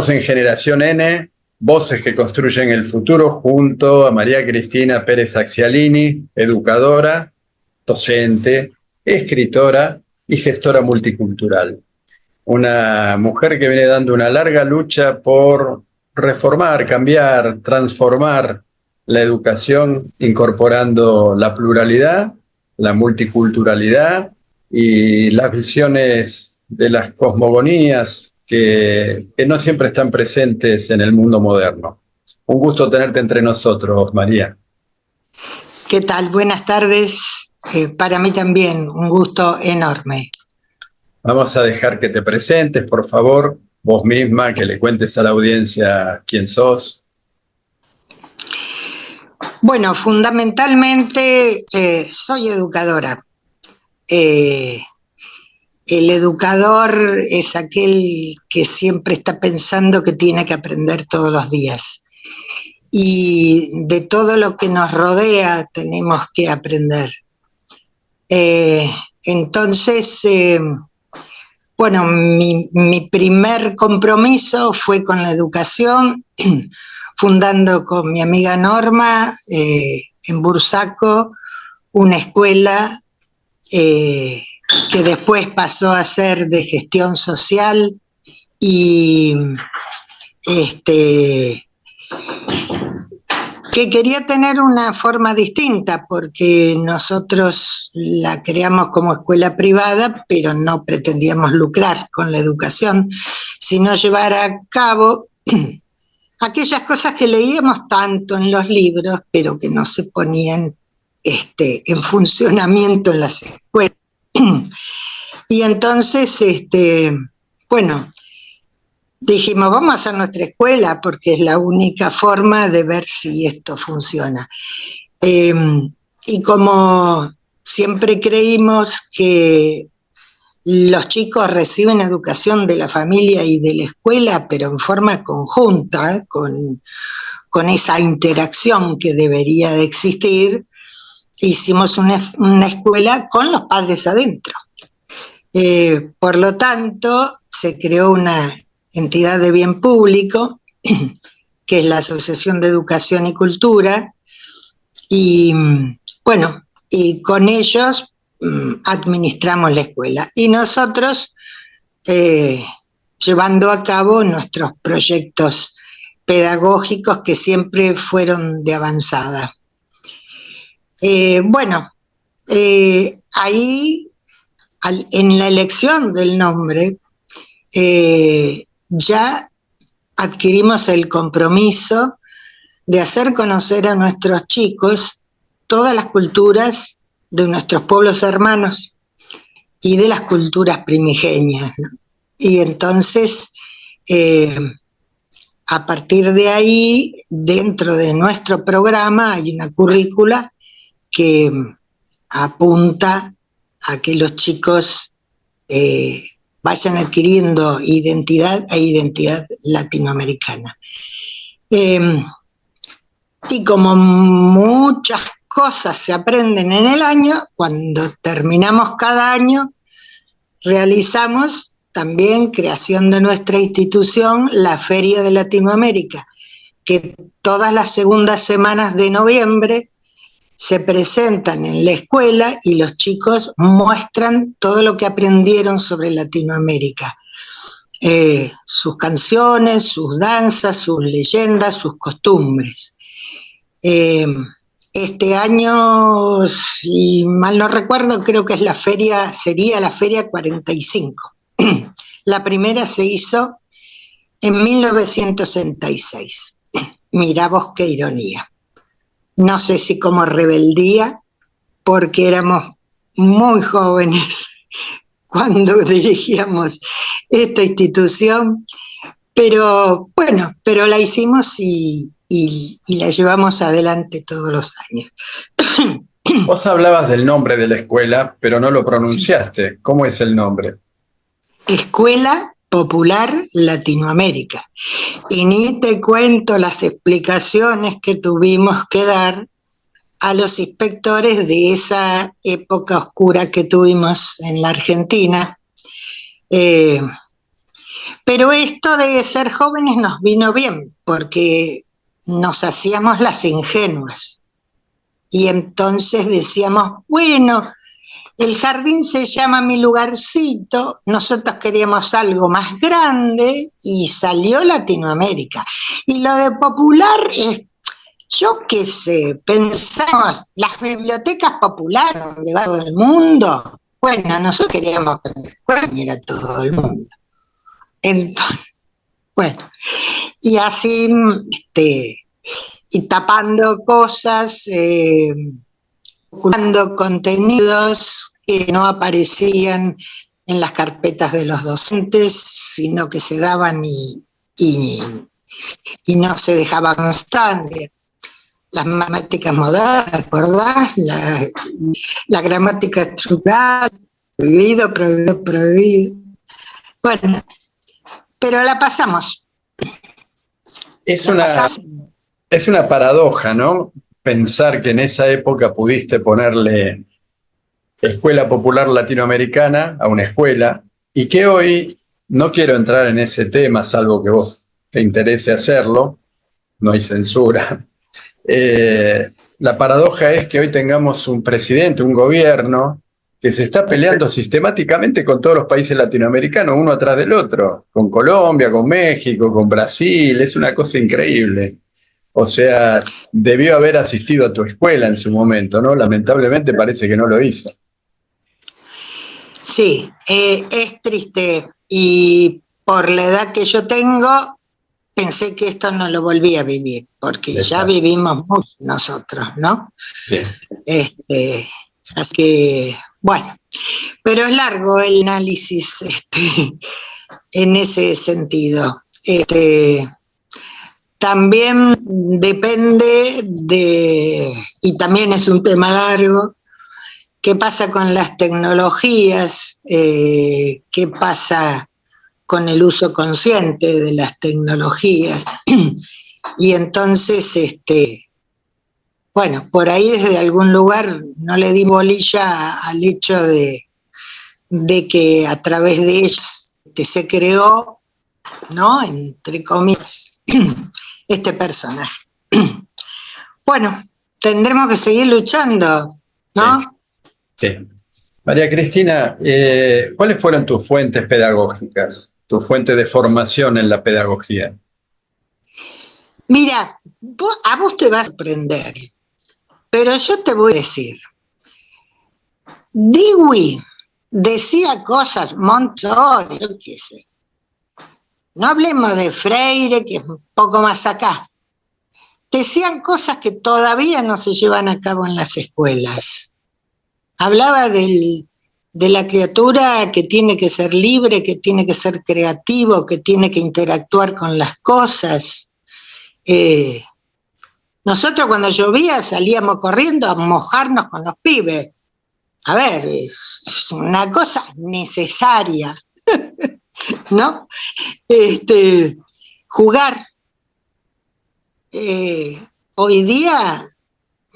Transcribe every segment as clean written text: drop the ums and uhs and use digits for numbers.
En Generación N, voces que construyen el futuro, junto a María Cristina Pérez Axialini, educadora, docente, escritora y gestora multicultural. Una mujer que viene dando una larga lucha por reformar, cambiar, transformar la educación, incorporando la pluralidad, la multiculturalidad y las visiones de las cosmogonías que no siempre están presentes en el mundo moderno. Un gusto tenerte entre nosotros, María. ¿Qué tal? Buenas tardes. Para mí también, un gusto enorme. Vamos a dejar que te presentes, por favor, vos misma, que le cuentes a la audiencia quién sos. Bueno, fundamentalmente soy educadora. El educador es aquel que siempre está pensando que tiene que aprender todos los días. Y de todo lo que nos rodea tenemos que aprender. Entonces, bueno, mi primer compromiso fue con la educación, fundando con mi amiga Norma en Bursaco una escuela que después pasó a ser de gestión social y que quería tener una forma distinta porque nosotros la creamos como escuela privada, pero no pretendíamos lucrar con la educación, sino llevar a cabo aquellas cosas que leíamos tanto en los libros, pero que no se ponían en funcionamiento en las escuelas. Y entonces, bueno, dijimos, vamos a hacer nuestra escuela porque es la única forma de ver si esto funciona. Y como siempre creímos que los chicos reciben educación de la familia y de la escuela, pero en forma conjunta, con esa interacción que debería de existir, hicimos una escuela con los padres adentro. Por lo tanto, se creó una entidad de bien público, que es la Asociación de Educación y Cultura, y bueno, y con ellos administramos la escuela. Y nosotros llevando a cabo nuestros proyectos pedagógicos que siempre fueron de avanzada. Bueno, ahí en la elección del nombre ya adquirimos el compromiso de hacer conocer a nuestros chicos todas las culturas de nuestros pueblos hermanos y de las culturas primigenias, ¿no? Y entonces, a partir de ahí, dentro de nuestro programa hay una currícula que apunta a que los chicos vayan adquiriendo identidad latinoamericana. Y como muchas cosas se aprenden en el año, cuando terminamos cada año, realizamos también creación de nuestra institución, la Feria de Latinoamérica, que todas las segundas semanas de noviembre se presentan en la escuela y los chicos muestran todo lo que aprendieron sobre Latinoamérica. Sus canciones, sus danzas, sus leyendas, sus costumbres. Este año, si mal no recuerdo, creo que sería la Feria 45. La primera se hizo en 1966. Mirá vos qué ironía. No sé si como rebeldía, porque éramos muy jóvenes cuando dirigíamos esta institución, pero bueno, pero la hicimos y la llevamos adelante todos los años. Vos hablabas del nombre de la escuela, pero no lo pronunciaste. ¿Cómo es el nombre? Escuela Popular Latinoamérica. Y ni te cuento las explicaciones que tuvimos que dar a los inspectores de esa época oscura que tuvimos en la Argentina, Pero esto de ser jóvenes nos vino bien, porque nos hacíamos las ingenuas. Y entonces decíamos, bueno, el jardín se llama Mi Lugarcito, nosotros queríamos algo más grande y salió Latinoamérica. Y lo de popular es, yo qué sé, pensamos, las bibliotecas populares donde va todo el mundo. Bueno, nosotros queríamos que en la escuela viniera todo el mundo. Entonces, bueno, y así, y tapando cosas, ocultando contenidos que no aparecían en las carpetas de los docentes, sino que se daban y no se dejaba constancia. Las matemáticas modernas, ¿recordás? La gramática estructural, prohibido, prohibido, prohibido. Bueno, pero la pasamos. Es una paradoja, ¿no? Pensar que en esa época pudiste ponerle Escuela Popular Latinoamericana a una escuela y que hoy, no quiero entrar en ese tema, salvo que vos te interese hacerlo, no hay censura. La paradoja es que hoy tengamos un presidente, un gobierno, que se está peleando sistemáticamente con todos los países latinoamericanos, uno atrás del otro, con Colombia, con México, con Brasil, es una cosa increíble. O sea, debió haber asistido a tu escuela en su momento, ¿no? Lamentablemente parece que no lo hizo. Sí, es triste y por la edad que yo tengo, pensé que esto no lo volví a vivir, porque ya vivimos mucho nosotros, ¿no? Sí. Así que, bueno, pero es largo el análisis en ese sentido. También depende y también es un tema largo, qué pasa con las tecnologías, qué pasa con el uso consciente de las tecnologías. Y entonces, bueno, por ahí desde algún lugar no le di bolilla al hecho de que a través de ellos se creó, ¿no? Entre comillas, este personaje. Bueno, tendremos que seguir luchando, ¿no? Sí. Sí. María Cristina, ¿cuáles fueron tus fuentes pedagógicas, tu fuente de formación en la pedagogía? Mira, a vos te va a sorprender, pero yo te voy a decir, Dewey decía cosas, Montessori, yo qué sé. No hablemos de Freire, que es un poco más acá. Decían cosas que todavía no se llevan a cabo en las escuelas. Hablaba de la criatura que tiene que ser libre, que tiene que ser creativo, que tiene que interactuar con las cosas. Nosotros cuando llovía salíamos corriendo a mojarnos con los pibes. A ver, es una cosa necesaria, ¿no? Jugar. Hoy día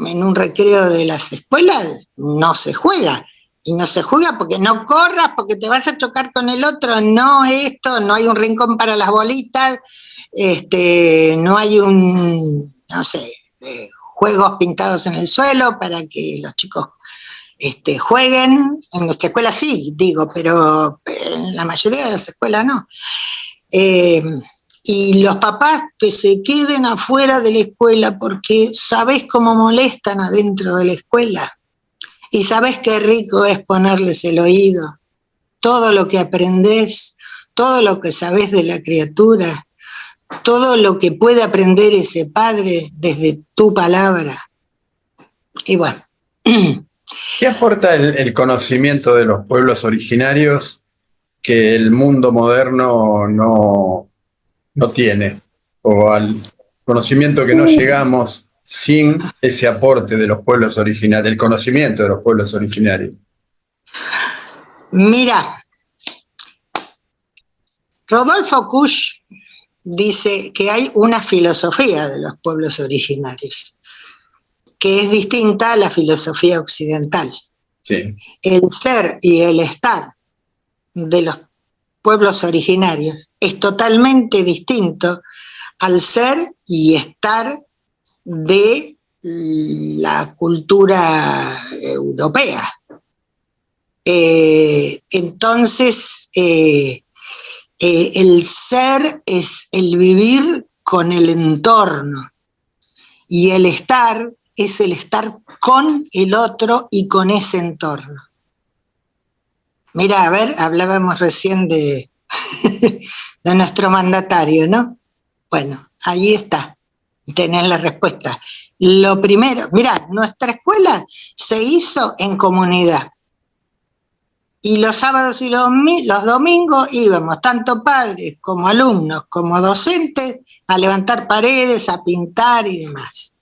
en un recreo de las escuelas no se juega, y no se juega porque no corras, porque te vas a chocar con el otro, no no hay un rincón para las bolitas, no hay no sé, juegos pintados en el suelo para que los chicos jueguen. En nuestra escuela sí, digo, pero en la mayoría de las escuelas no. Y los papás que se queden afuera de la escuela porque sabés cómo molestan adentro de la escuela y sabés qué rico es ponerles el oído, todo lo que aprendés, todo lo que sabés de la criatura, todo lo que puede aprender ese padre desde tu palabra. Y bueno. ¿Qué aporta el conocimiento de los pueblos originarios que el mundo moderno no tiene? O al conocimiento que no llegamos sin ese aporte de los pueblos originarios, del conocimiento de los pueblos originarios. Mira, Rodolfo Kusch dice que hay una filosofía de los pueblos originarios que es distinta a la filosofía occidental. Sí. El ser y el estar de los pueblos originarios. Es totalmente distinto al ser y estar de la cultura europea. Entonces, el ser es el vivir con el entorno y el estar es el estar con el otro y con ese entorno. Mira, a ver, hablábamos recién de, de nuestro mandatario, ¿no? Bueno, ahí está, tenés la respuesta. Lo primero, mirá, nuestra escuela se hizo en comunidad. Y los sábados y los domingos íbamos, tanto padres como alumnos, como docentes, a levantar paredes, a pintar y demás.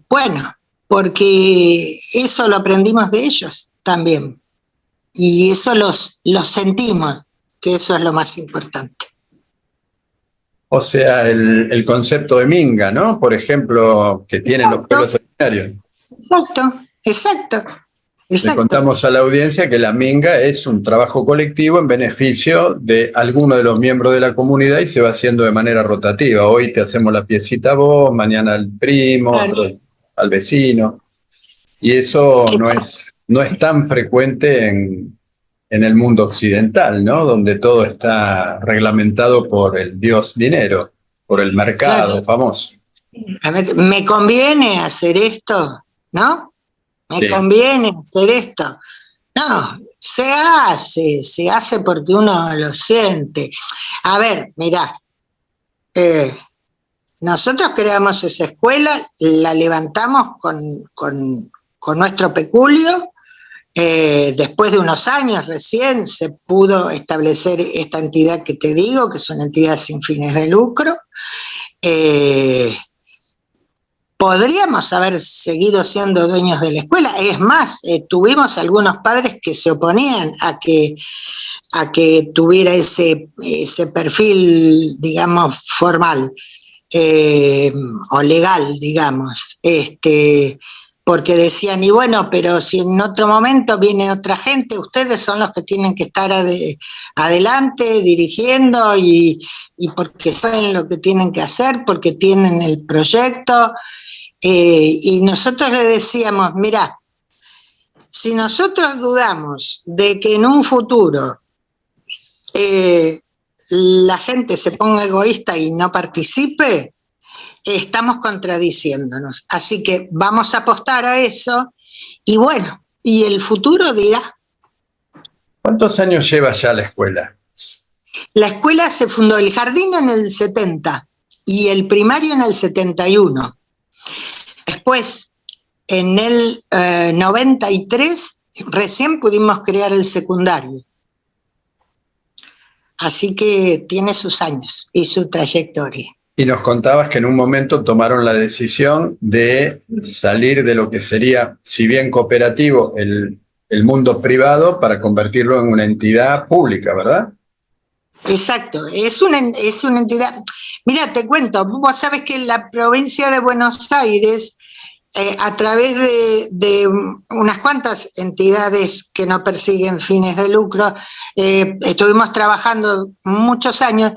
Bueno, porque eso lo aprendimos de ellos también. Y eso los sentimos, que eso es lo más importante. O sea, el concepto de minga, ¿no? Por ejemplo, que tienen los pueblos originarios. Exacto, exacto. Le contamos a la audiencia que la minga es un trabajo colectivo en beneficio de alguno de los miembros de la comunidad y se va haciendo de manera rotativa. Hoy te hacemos la piecita a vos, mañana al primo, Claro. otro al vecino. Y eso no es tan frecuente en el mundo occidental, ¿no? Donde todo está reglamentado por el dios dinero, por el mercado, claro, famoso. A ver, ¿me conviene hacer esto? ¿No? ¿Me conviene hacer esto? No, se hace porque uno lo siente. A ver, mirá, nosotros creamos esa escuela, la levantamos con nuestro peculio. Después de unos años recién se pudo establecer esta entidad que te digo, que es una entidad sin fines de lucro. Podríamos haber seguido siendo dueños de la escuela. Es más, tuvimos algunos padres que se oponían a que tuviera ese perfil, digamos, formal o legal, digamos. Porque decían, y bueno, pero si en otro momento viene otra gente, ustedes son los que tienen que estar adelante, dirigiendo, y porque saben lo que tienen que hacer, porque tienen el proyecto. Y nosotros le decíamos, mirá, si nosotros dudamos de que en un futuro la gente se ponga egoísta y no participe, estamos contradiciéndonos. Así que vamos a apostar a eso y bueno, y el futuro dirá. ¿Cuántos años lleva ya la escuela? La escuela se fundó, el jardín en el 70 y el primario en el 71. Después, en el 93, recién pudimos crear el secundario. Así que tiene sus años y su trayectoria. Y nos contabas que en un momento tomaron la decisión de salir de lo que sería, si bien cooperativo, el mundo privado para convertirlo en una entidad pública, ¿verdad? Exacto, es una entidad. Mira, te cuento, vos sabés que en la provincia de Buenos Aires, a través de unas cuantas entidades que no persiguen fines de lucro, estuvimos trabajando muchos años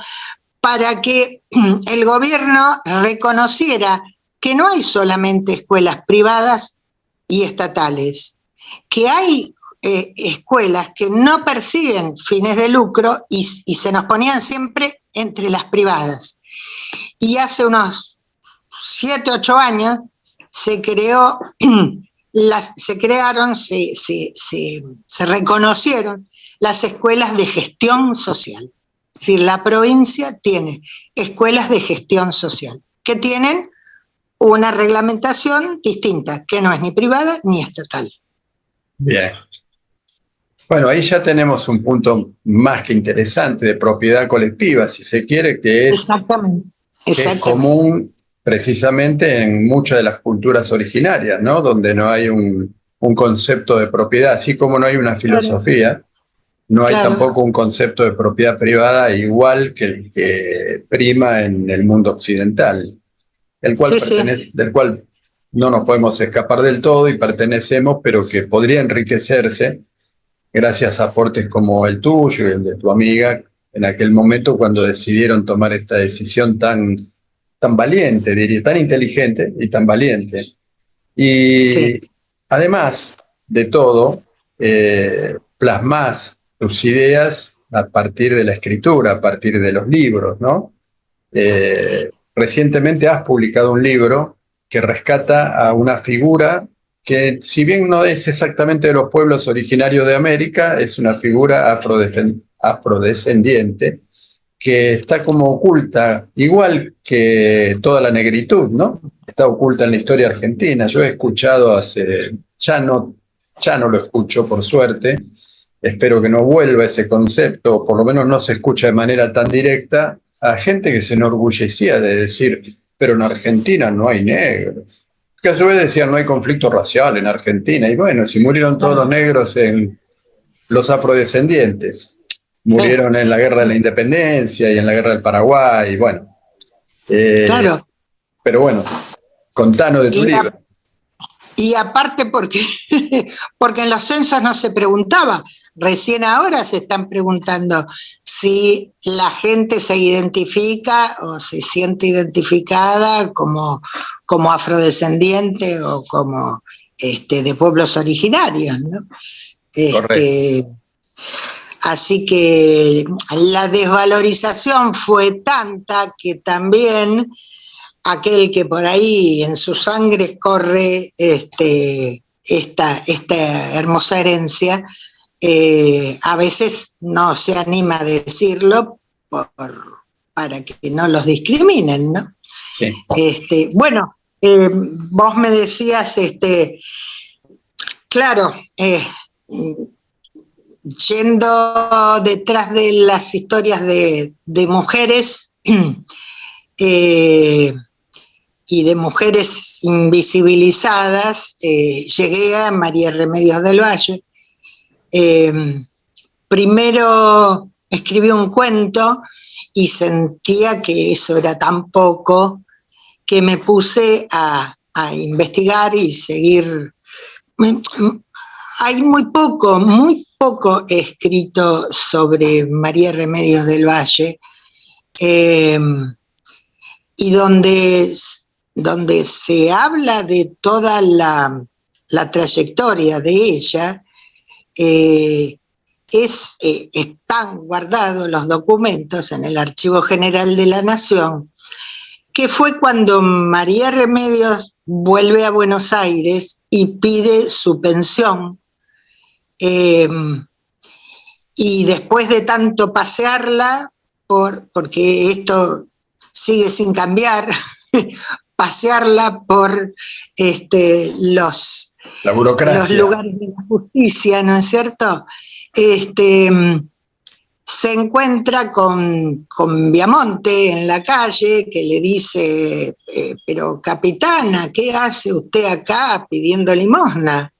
para que el gobierno reconociera que no hay solamente escuelas privadas y estatales, que hay escuelas que no persiguen fines de lucro y se nos ponían siempre entre las privadas. Y hace unos 7, 8 años se reconocieron las escuelas de gestión social. Es decir, la provincia tiene escuelas de gestión social que tienen una reglamentación distinta, que no es ni privada ni estatal. Bien. Bueno, ahí ya tenemos un punto más que interesante de propiedad colectiva, si se quiere, que es, Exactamente. Que es común precisamente en muchas de las culturas originarias, ¿no? Donde no hay un concepto de propiedad, así como no hay una filosofía. No hay tampoco un concepto de propiedad privada igual que el que prima en el mundo occidental, del cual no nos podemos escapar del todo y pertenecemos, pero que podría enriquecerse gracias a aportes como el tuyo y el de tu amiga, en aquel momento cuando decidieron tomar esta decisión tan valiente, diría, tan inteligente y tan valiente. Y Sí, además de todo, plasmás tus ideas a partir de la escritura, a partir de los libros, ¿no? Recientemente has publicado un libro que rescata a una figura que, si bien no es exactamente de los pueblos originarios de América, es una figura afrodescendiente que está como oculta, igual que toda la negritud, ¿no? Está oculta en la historia argentina. Yo he escuchado ya no lo escucho por suerte, espero que no vuelva ese concepto, o por lo menos no se escucha de manera tan directa, a gente que se enorgullecía de decir, pero en Argentina no hay negros. Que a su vez decían, no hay conflicto racial en Argentina. Y bueno, si murieron todos los claro, negros en los afrodescendientes, sí, murieron en la guerra de la independencia y en la guerra del Paraguay, y bueno. Eh, claro. pero bueno, contanos de tu Y, libro. y aparte porque, porque en los censos no se preguntaba, recién ahora se están preguntando si la gente se identifica o se siente identificada como afrodescendiente o como de pueblos originarios, ¿no? Correcto. Este, Así que la desvalorización fue tanta que también aquel que por ahí en su sangre corre esta hermosa herencia, a veces no se anima a decirlo para que no los discriminen, ¿no? Sí. Bueno, vos me decías, claro, yendo detrás de las historias de mujeres y de mujeres invisibilizadas, llegué a María Remedios del Valle. Primero escribí un cuento y sentía que eso era tan poco que me puse a investigar y seguir. Hay muy poco escrito sobre María Remedios del Valle, y donde se habla de toda la trayectoria de ella, están guardados los documentos en el Archivo General de la Nación, que fue cuando María Remedios vuelve a Buenos Aires y pide su pensión. Y después de tanto pasearla, porque esto sigue sin cambiar, pasearla por La los burocracia. lugares de la justicia, ¿no es cierto? Se encuentra con Viamonte en la calle, que le dice, pero capitana, ¿qué hace usted acá pidiendo limosna?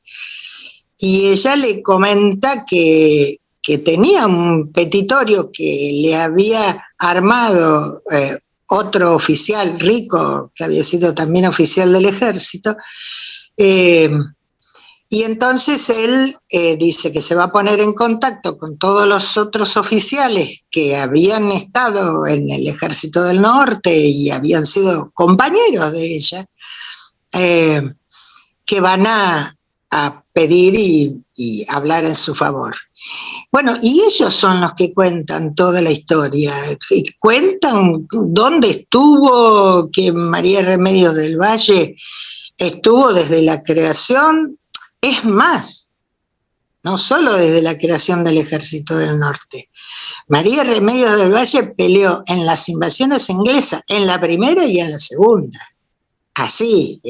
Y ella le comenta que tenía un petitorio que le había armado otro oficial rico, que había sido también oficial del ejército, y entonces él dice que se va a poner en contacto con todos los otros oficiales que habían estado en el Ejército del Norte y habían sido compañeros de ella, que van a pedir y hablar en su favor. Bueno, y ellos son los que cuentan toda la historia, que cuentan dónde estuvo, que María Remedios del Valle estuvo desde la creación, es más, no solo desde la creación del Ejército del Norte. María Remedios del Valle peleó en las invasiones inglesas, en la primera y en la segunda, así,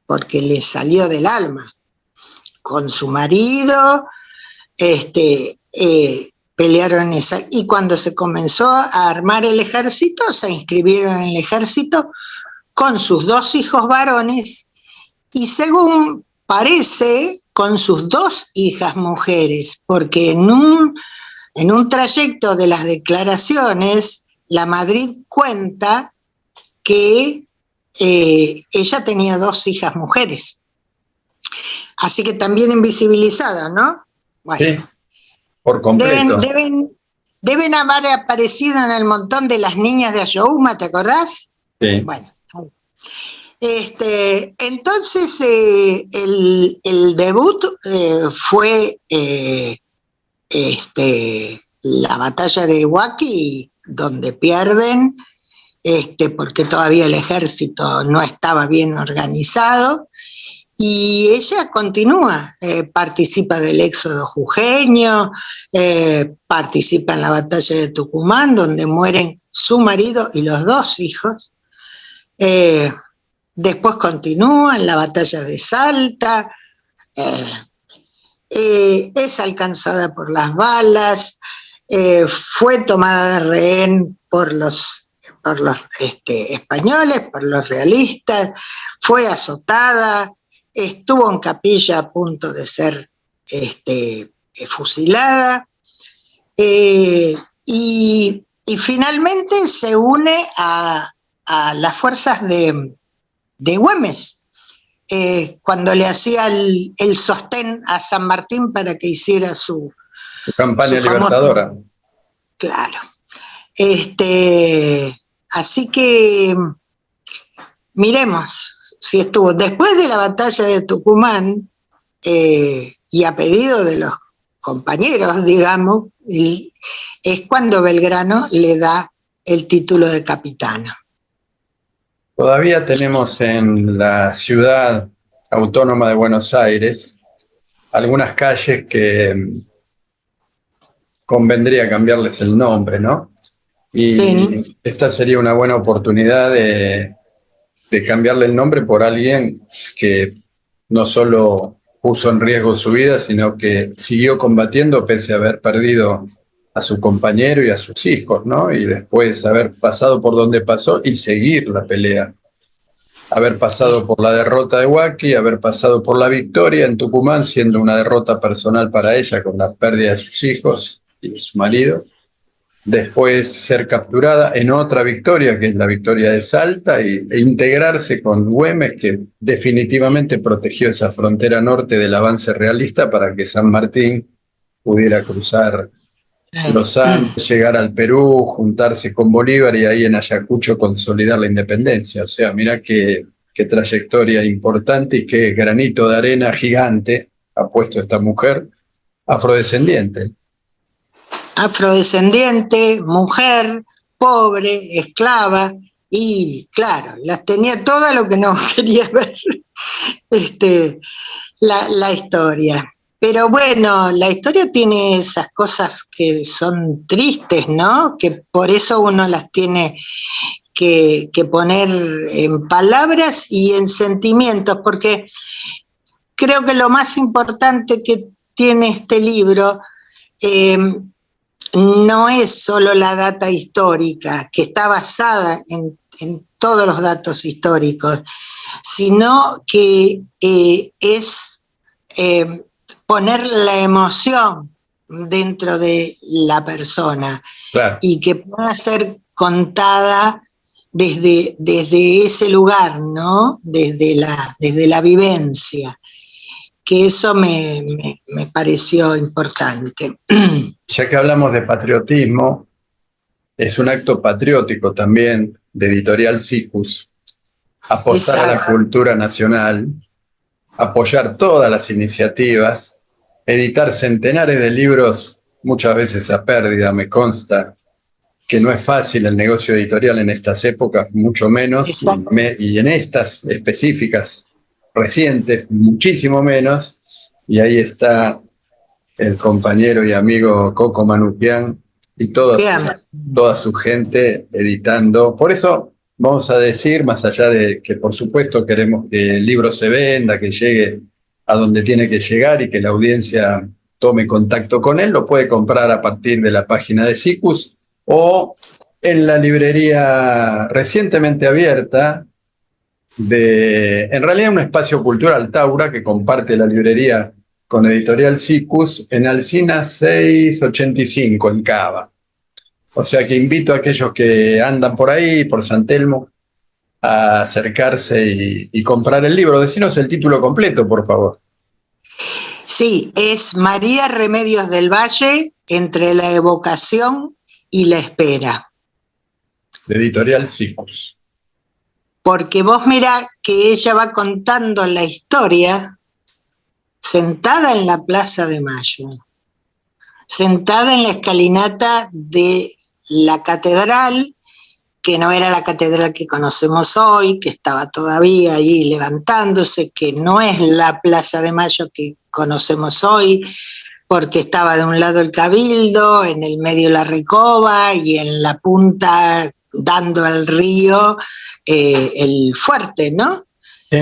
porque le salió del alma. Con su marido, pelearon esa. Y cuando se comenzó a armar el ejército, se inscribieron en el ejército con sus 2 hijos varones y, según parece, con sus 2 hijas mujeres, porque en un trayecto de las declaraciones, la Madrid cuenta que ella tenía 2 hijas mujeres. Así que también invisibilizada, ¿no? Bueno, Sí, por deben, completo. deben, deben haber aparecido en el montón de las niñas de Ayohuma, ¿te acordás? Sí. Bueno, entonces el debut fue la batalla de Huaki, donde pierden, porque todavía el ejército no estaba bien organizado, y ella continúa, participa del éxodo jujeño, participa en la batalla de Tucumán, donde mueren su marido y los dos hijos. eh, Después continúa en la batalla de Salta, eh, es alcanzada por las balas, fue tomada de rehén por los españoles, por los realistas, fue azotada, estuvo en capilla a punto de ser fusilada, y finalmente se une a las fuerzas de Güemes, cuando le hacía el sostén a San Martín para que hiciera su Campaña famoso. libertadora. Claro. Así que miremos si estuvo. Después de la batalla de Tucumán, y a pedido de los compañeros, digamos, es cuando Belgrano le da el título de capitano. Todavía tenemos en la ciudad autónoma de Buenos Aires algunas calles que convendría cambiarles el nombre, ¿no? Y Sí. esta sería una buena oportunidad de cambiarle el nombre por alguien que no solo puso en riesgo su vida, sino que siguió combatiendo pese a haber perdido a su compañero y a sus hijos, ¿no? Y después haber pasado por donde pasó y seguir la pelea. Haber pasado por la derrota de Huaki, haber pasado por la victoria en Tucumán, siendo una derrota personal para ella con la pérdida de sus hijos y de su marido. Después ser capturada en otra victoria, que es la victoria de Salta, e integrarse con Güemes, que definitivamente protegió esa frontera norte del avance realista para que San Martín pudiera cruzar los Andes, llegar al Perú, juntarse con Bolívar y ahí en Ayacucho consolidar la independencia. O sea, mirá qué trayectoria importante y qué granito de arena gigante ha puesto esta mujer afrodescendiente. Afrodescendiente, mujer, pobre, esclava, y claro, las tenía todas, lo que no quería ver la historia. Pero bueno, la historia tiene esas cosas que son tristes, ¿no? Que por eso uno las tiene que poner en palabras y en sentimientos, porque creo que lo más importante que tiene este libro no es solo la data histórica, que está basada en todos los datos históricos, sino que es poner la emoción dentro de la persona, Claro. y que pueda ser contada desde ese lugar, ¿no? Desde la vivencia, que eso me pareció importante. Ya que hablamos de patriotismo, es un acto patriótico también de Editorial Siccus apostar a la cultura nacional, apoyar todas las iniciativas, editar centenares de libros, muchas veces a pérdida, me consta, que no es fácil el negocio editorial en estas épocas, mucho menos, y en estas específicas recientes, muchísimo menos, y ahí está el compañero y amigo Coco Manupian y toda su gente editando. Por eso vamos a decir, más allá de que por supuesto queremos que el libro se venda, que llegue a donde tiene que llegar y que la audiencia tome contacto con él, lo puede comprar a partir de la página de Siccus o en la librería recientemente abierta en realidad un espacio cultural, Taura, que comparte la librería con Editorial Siccus en Alsina 685 en Cava. O sea que invito a aquellos que andan por ahí, por San Telmo, a acercarse y comprar el libro. Decinos el título completo, por favor. Sí, es María Remedios del Valle, entre la evocación y la espera. De editorial Sigus. Porque vos mirá que ella va contando la historia sentada en la Plaza de Mayo, sentada en la escalinata de la catedral, que no era la catedral que conocemos hoy, que estaba todavía ahí levantándose, que no es la Plaza de Mayo que conocemos hoy, porque estaba de un lado el Cabildo, en el medio la Recoba y en la punta, dando al río, el fuerte, ¿no? Sí.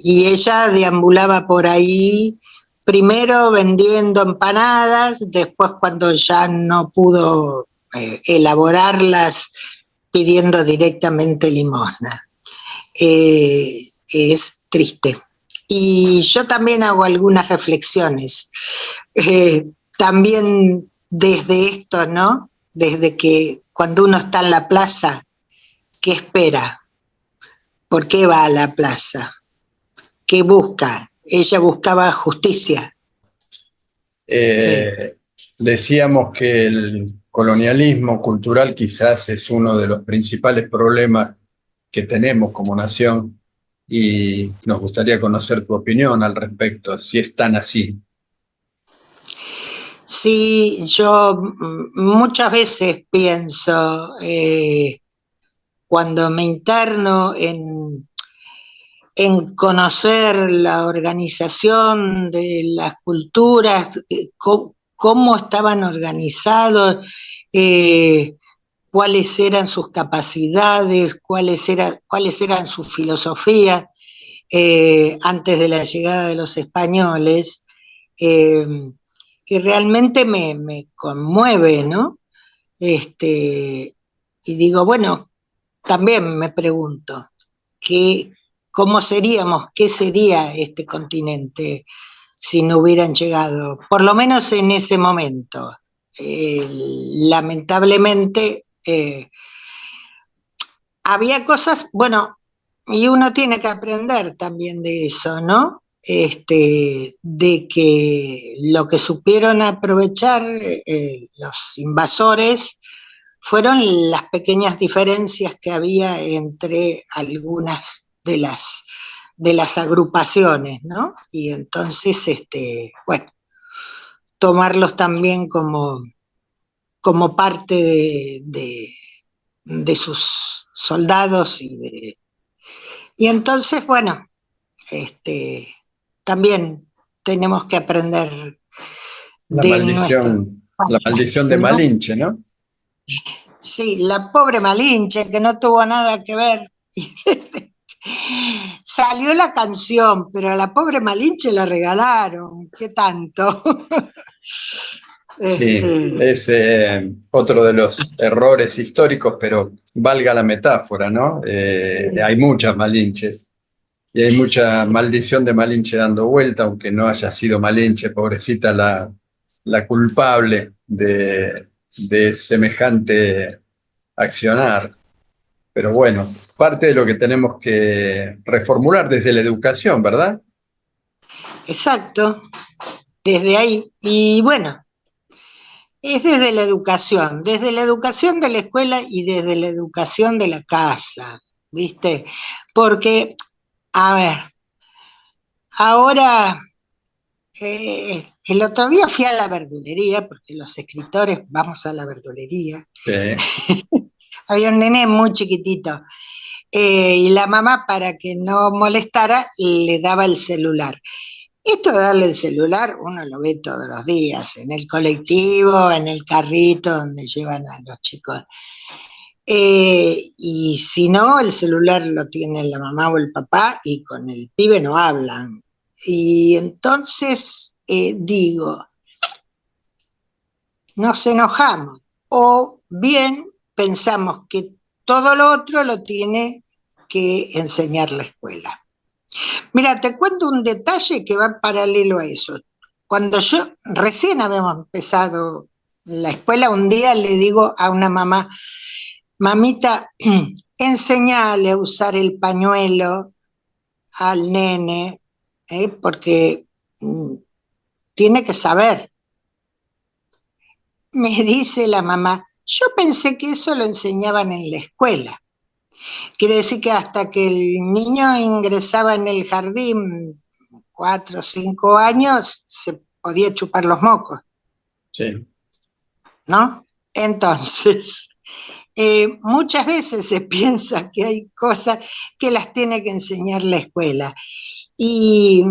Y ella deambulaba por ahí, primero vendiendo empanadas, después cuando ya no pudo elaborarlas, pidiendo directamente limosna. Es triste. Y yo también hago algunas reflexiones, también desde esto, ¿no? Desde que cuando uno está en la plaza, ¿qué espera? ¿Por qué va a la plaza? ¿Qué busca? Ella buscaba justicia. Sí. Decíamos que el colonialismo cultural quizás es uno de los principales problemas que tenemos como nación y nos gustaría conocer tu opinión al respecto, si es tan así. Sí, yo muchas veces pienso, cuando me interno en conocer la organización de las culturas, cómo estaban organizados, cuáles eran sus capacidades, cuáles eran sus filosofías antes de la llegada de los españoles, eh, y realmente me conmueve, ¿no? Y digo, bueno, también me pregunto, ¿qué, ¿cómo seríamos, qué sería este continente si no hubieran llegado, por lo menos en ese momento? Lamentablemente, había cosas, bueno, y uno tiene que aprender también de eso, ¿no? De que lo que supieron aprovechar los invasores fueron las pequeñas diferencias que había entre algunas de las agrupaciones, ¿no? Y entonces, bueno, tomarlos también como parte de sus soldados y entonces, bueno, también tenemos que aprender de nuestros La maldición de ¿no? Malinche, ¿no? Sí, la pobre Malinche, que no tuvo nada que ver. Salió la canción, pero a la pobre Malinche la regalaron. ¿Qué tanto? Sí, es otro de los errores históricos, pero valga la metáfora, ¿no? Hay muchas Malinches y hay mucha maldición de Malinche dando vuelta, aunque no haya sido Malinche, pobrecita la culpable de semejante accionar. Pero bueno, parte de lo que tenemos que reformular desde la educación, ¿verdad? Exacto, desde ahí. Y bueno, es desde la educación de la escuela y desde la educación de la casa, ¿viste? Porque, a ver, ahora, el otro día fui a la verdulería, porque los escritores vamos a la verdulería. Sí. Había un nene muy chiquitito, y la mamá, para que no molestara, le daba el celular. Esto de darle el celular, uno lo ve todos los días, en el colectivo, en el carrito donde llevan a los chicos. Y si no, el celular lo tiene la mamá o el papá y con el pibe no hablan. Y entonces, digo, nos enojamos o bien pensamos que todo lo otro lo tiene que enseñar la escuela. Mira, te cuento un detalle que va paralelo a eso. Cuando yo recién habíamos empezado la escuela, un día le digo a una mamá, mamita, enseñale a usar el pañuelo al nene, porque tiene que saber. Me dice la mamá, yo pensé que eso lo enseñaban en la escuela. Quiere decir que hasta que el niño ingresaba en el jardín, 4 o 5 años, se podía chupar los mocos. Sí. ¿No? Entonces, muchas veces se piensa que hay cosas que las tiene que enseñar la escuela. Y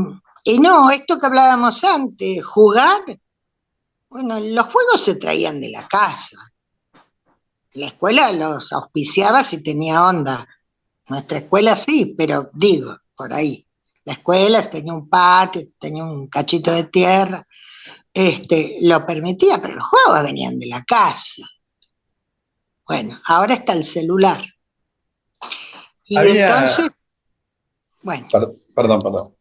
no, esto que hablábamos antes, jugar, bueno, los juegos se traían de la casa. La escuela los auspiciaba si tenía onda. Nuestra escuela sí, pero digo, por ahí. La escuela tenía un patio, tenía un cachito de tierra, lo permitía, pero los juegos venían de la casa. Bueno, ahora está el celular. Y entonces, bueno. Perdón.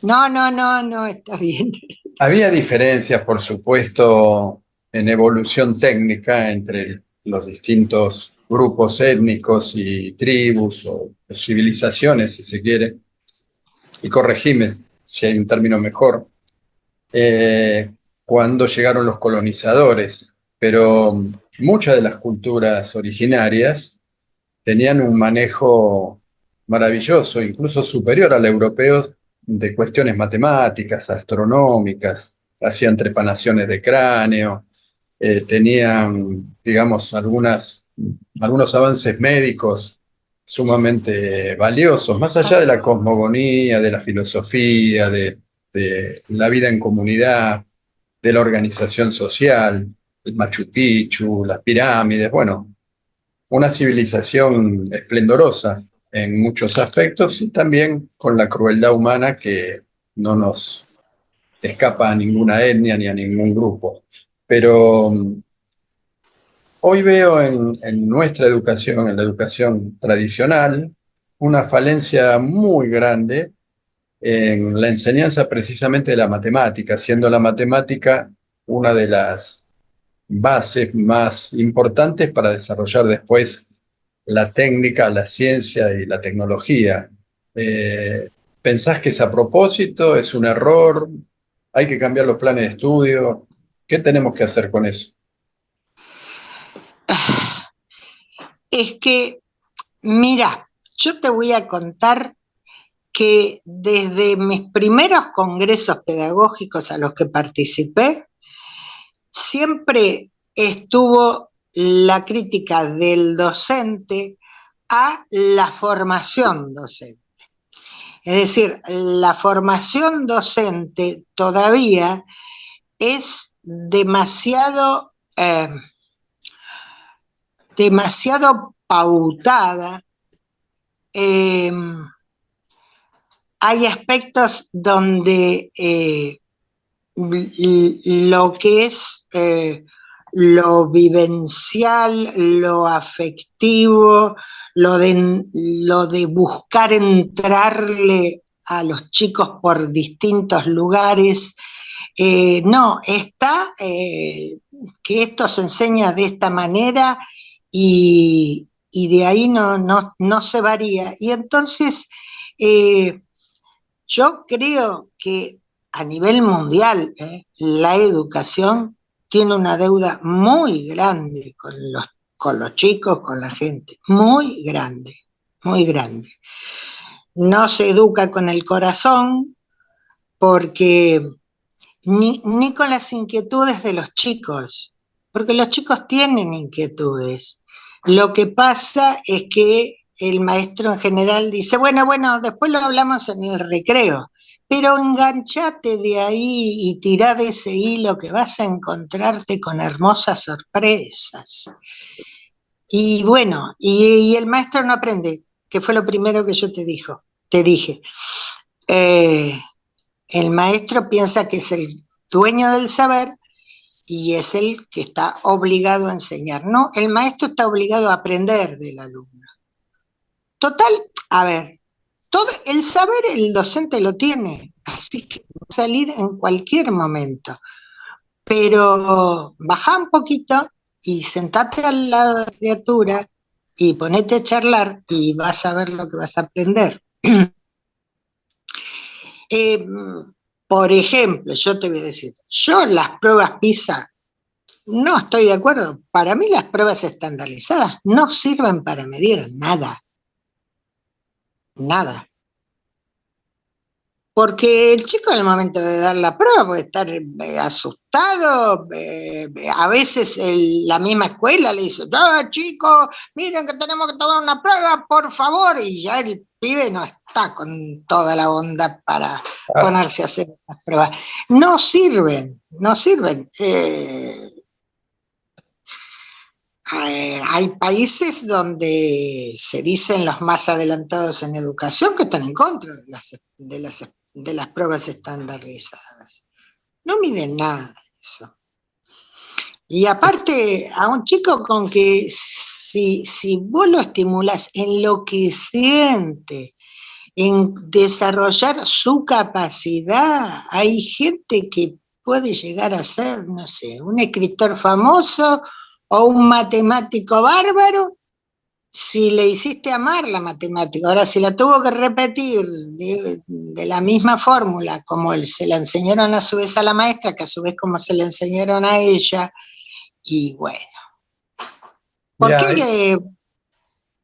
No, está bien. Había diferencias, por supuesto, en evolución técnica entre los distintos grupos étnicos y tribus o civilizaciones, si se quiere, y corregime si hay un término mejor, cuando llegaron los colonizadores, pero muchas de las culturas originarias tenían un manejo maravilloso, incluso superior al europeo, de cuestiones matemáticas, astronómicas, hacían trepanaciones de cráneo, tenían, digamos, algunos avances médicos sumamente valiosos, más allá de la cosmogonía, de la filosofía, de la vida en comunidad, de la organización social, el Machu Picchu, las pirámides, bueno, una civilización esplendorosa en muchos aspectos y también con la crueldad humana que no nos escapa a ninguna etnia ni a ningún grupo. Pero hoy veo en nuestra educación, en la educación tradicional, una falencia muy grande en la enseñanza precisamente de la matemática, siendo la matemática una de las bases más importantes para desarrollar después la técnica, la ciencia y la tecnología. ¿Pensás que es a propósito? ¿Es un error? ¿Hay que cambiar los planes de estudio? ¿Qué tenemos que hacer con eso? Es que, mira, yo te voy a contar que desde mis primeros congresos pedagógicos a los que participé, siempre estuvo la crítica del docente a la formación docente. Es decir, la formación docente todavía es demasiado pautada. Hay aspectos donde lo que es lo vivencial, lo afectivo, lo de buscar entrarle a los chicos por distintos lugares, no, está que esto se enseña de esta manera y de ahí no se varía. Y entonces yo creo que a nivel mundial la educación tiene una deuda muy grande con los chicos, con la gente, muy grande, muy grande. No se educa con el corazón porque ni con las inquietudes de los chicos, porque los chicos tienen inquietudes. Lo que pasa es que el maestro en general dice, bueno, después lo hablamos en el recreo, pero enganchate de ahí y tirá de ese hilo que vas a encontrarte con hermosas sorpresas. Y bueno, y el maestro no aprende, que fue lo primero que yo te dije. El maestro piensa que es el dueño del saber y es el que está obligado a enseñar. No, el maestro está obligado a aprender del alumno. Total, a ver, todo el saber el docente lo tiene, así que va a salir en cualquier momento. Pero baja un poquito y sentate al lado de la criatura y ponete a charlar y vas a ver lo que vas a aprender. Por ejemplo, yo te voy a decir, yo las pruebas PISA no estoy de acuerdo. Para mí las pruebas estandarizadas no sirven para medir nada, nada. Porque el chico al momento de dar la prueba puede estar asustado, a veces la misma escuela le dice, chicos, miren que tenemos que tomar una prueba, por favor, y ya el pibe no está con toda la onda para ponerse a hacer las pruebas. No sirven, no sirven. Hay países donde se dicen los más adelantados en educación que están en contra de las pruebas estandarizadas. No miden nada eso. Y aparte, a un chico con que si vos lo estimulás en lo que siente, en desarrollar su capacidad, hay gente que puede llegar a ser, no sé, un escritor famoso o un matemático bárbaro, si le hiciste amar la matemática. Ahora, si la tuvo que repetir de la misma fórmula, como se la enseñaron a su vez a la maestra, que a su vez como se la enseñaron a ella, y bueno. ¿Por qué?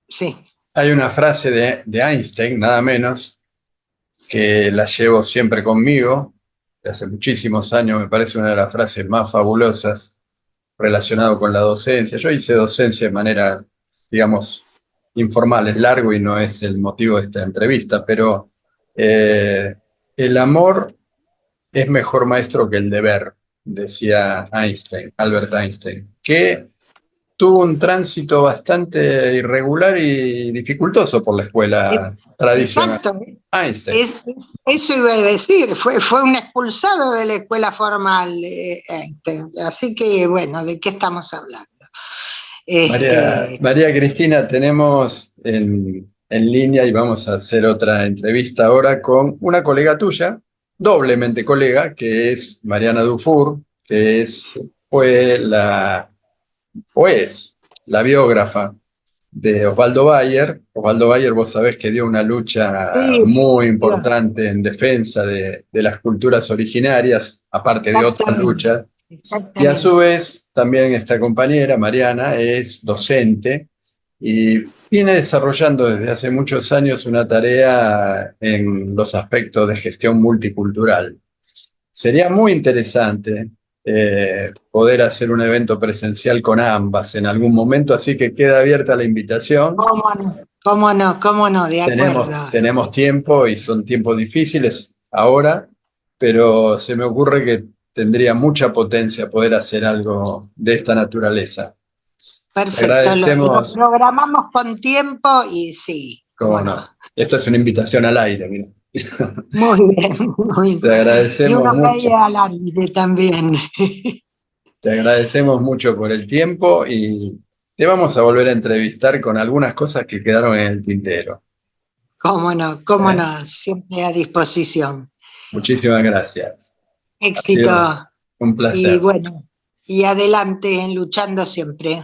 Sí. Hay una frase de Einstein, nada menos, que la llevo siempre conmigo, de hace muchísimos años, me parece una de las frases más fabulosas relacionado con la docencia. Yo hice docencia de manera, digamos, informal, es largo y no es el motivo de esta entrevista, pero el amor es mejor maestro que el deber, decía Einstein, Albert Einstein, que tuvo un tránsito bastante irregular y dificultoso por la escuela tradicional. Exacto. Einstein. Eso iba a decir, fue un expulsado de la escuela formal, así que, bueno, ¿de qué estamos hablando? María Cristina, tenemos en línea y vamos a hacer otra entrevista ahora con una colega tuya, doblemente colega, que es Mariana Dufour, que es la biógrafa de Osvaldo Bayer. Osvaldo Bayer, vos sabés que dio una lucha muy importante en defensa de las culturas originarias, aparte de otras luchas. Y a su vez, también esta compañera, Mariana, es docente y viene desarrollando desde hace muchos años una tarea en los aspectos de gestión multicultural. Sería muy interesante poder hacer un evento presencial con ambas en algún momento, así que queda abierta la invitación. ¿Cómo no? De acuerdo. Tenemos tiempo y son tiempos difíciles ahora, pero se me ocurre que tendría mucha potencia poder hacer algo de esta naturaleza. Perfecto, lo programamos con tiempo y sí. ¿Cómo no? Esto es una invitación al aire, mira. Muy bien, muy bien. Te agradecemos mucho. Al aire también. Te agradecemos mucho por el tiempo y te vamos a volver a entrevistar con algunas cosas que quedaron en el tintero. Cómo no, siempre a disposición. Muchísimas gracias. Éxito. Un placer. Y bueno, y adelante, luchando siempre.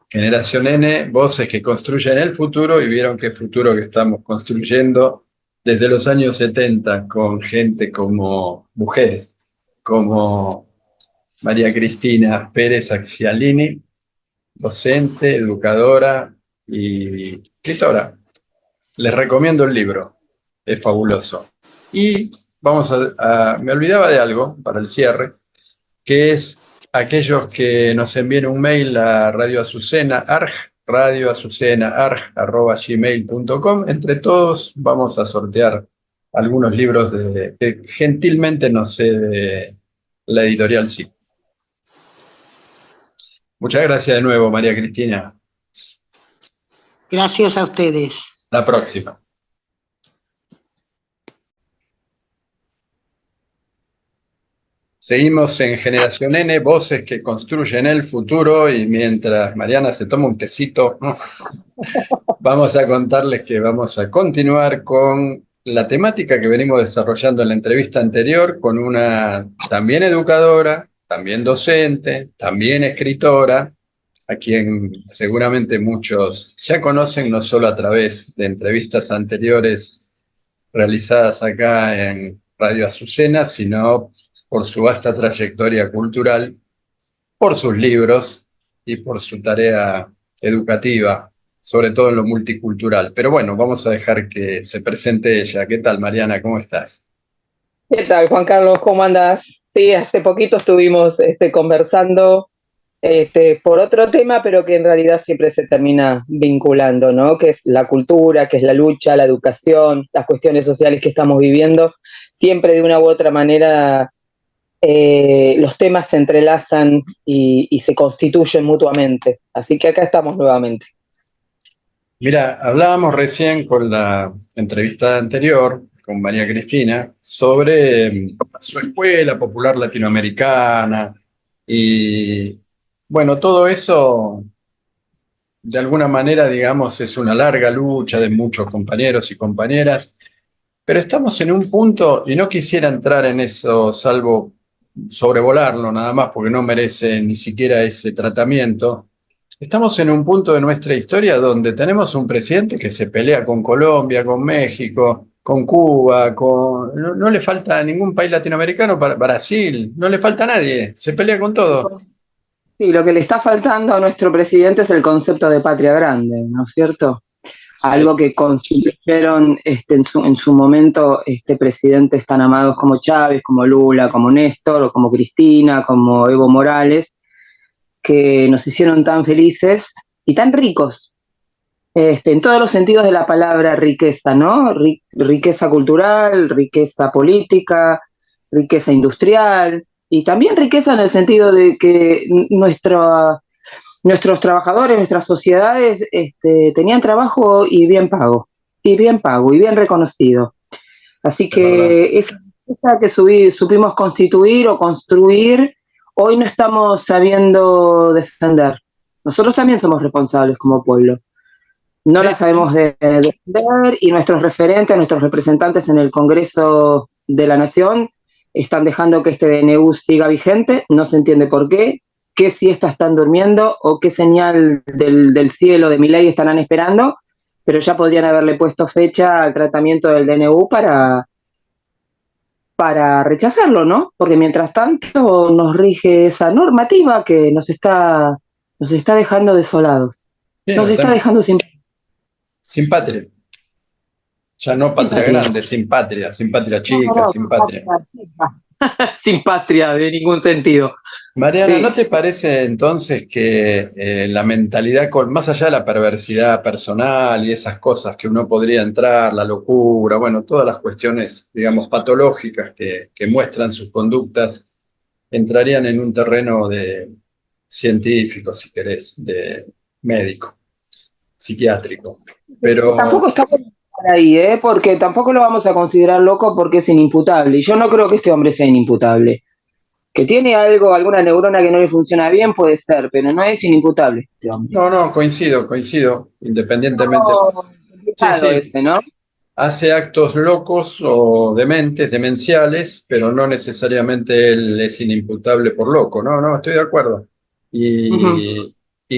Generación N, voces que construyen el futuro, y vieron qué futuro que estamos construyendo desde los años 70 con gente como mujeres, como María Cristina Pérez Accialini, docente, educadora y escritora. Les recomiendo el libro, es fabuloso. Y vamos me olvidaba de algo para el cierre, que es aquellos que nos envíen un mail a radioazucena@gmail.com. Entre todos vamos a sortear algunos libros que gentilmente nos cede la editorial CIP. Muchas gracias de nuevo, María Cristina. Gracias a ustedes. La próxima. Seguimos en Generación N, voces que construyen el futuro, y mientras Mariana se toma un tecito, vamos a contarles que vamos a continuar con la temática que venimos desarrollando en la entrevista anterior, con una también educadora, también docente, también escritora, a quien seguramente muchos ya conocen, no solo a través de entrevistas anteriores realizadas acá en Radio Azucena, sino por su vasta trayectoria cultural, por sus libros y por su tarea educativa, sobre todo en lo multicultural. Pero bueno, vamos a dejar que se presente ella. ¿Qué tal, Mariana? ¿Cómo estás? ¿Qué tal, Juan Carlos? ¿Cómo andás? Sí, hace poquito estuvimos conversando por otro tema, pero que en realidad siempre se termina vinculando, ¿no? Que es la cultura, que es la lucha, la educación, las cuestiones sociales que estamos viviendo. Siempre de una u otra manera los temas se entrelazan y se constituyen mutuamente. Así que acá estamos nuevamente. Mira, hablábamos recién con la entrevista anterior, con María Cristina, sobre su escuela popular latinoamericana y bueno, todo eso de alguna manera, digamos, es una larga lucha de muchos compañeros y compañeras, pero estamos en un punto, y no quisiera entrar en eso, salvo sobrevolarlo nada más, porque no merece ni siquiera ese tratamiento. Estamos en un punto de nuestra historia donde tenemos un presidente que se pelea con Colombia, con México, con Cuba, no le falta a ningún país latinoamericano, Brasil, no le falta a nadie, se pelea con todo. Sí, lo que le está faltando a nuestro presidente es el concepto de patria grande, ¿no es cierto? Sí. Algo que construyeron en su momento presidentes tan amados como Chávez, como Lula, como Néstor, o como Cristina, como Evo Morales, que nos hicieron tan felices y tan ricos, en todos los sentidos de la palabra riqueza, ¿no? Riqueza cultural, riqueza política, riqueza industrial, y también riqueza en el sentido de que nuestros trabajadores, nuestras sociedades tenían trabajo y bien pago, y bien reconocido. Así que esa que supimos constituir o construir, hoy no estamos sabiendo defender. Nosotros también somos responsables como pueblo. No la sabemos defender y nuestros referentes, nuestros representantes en el Congreso de la Nación están dejando que este DNU siga vigente, no se entiende por qué siesta están durmiendo o qué señal del cielo de mi ley estarán esperando, pero ya podrían haberle puesto fecha al tratamiento del DNU para rechazarlo, ¿no? Porque mientras tanto nos rige esa normativa que nos está dejando desolados, Sí, nos está dejando sin patria. Ya no patria grande, sin patria chica, sin patria. Sin patria de ningún sentido. Mariana, Sí. ¿no te parece entonces que la mentalidad, más allá de la perversidad personal y esas cosas que uno podría entrar, la locura, bueno, todas las cuestiones, digamos, patológicas que muestran sus conductas, entrarían en un terreno de científico, si querés, de médico, psiquiátrico? Pero Tampoco estamos ahí, porque tampoco lo vamos a considerar loco porque es inimputable. Y yo no creo que este hombre sea inimputable. Que tiene alguna neurona que no le funciona bien, puede ser, pero no es inimputable este hombre. no, coincido, independientemente. Sí. ¿No? Hace actos locos o dementes, demenciales, pero no necesariamente él es inimputable por loco, no, estoy de acuerdo. Y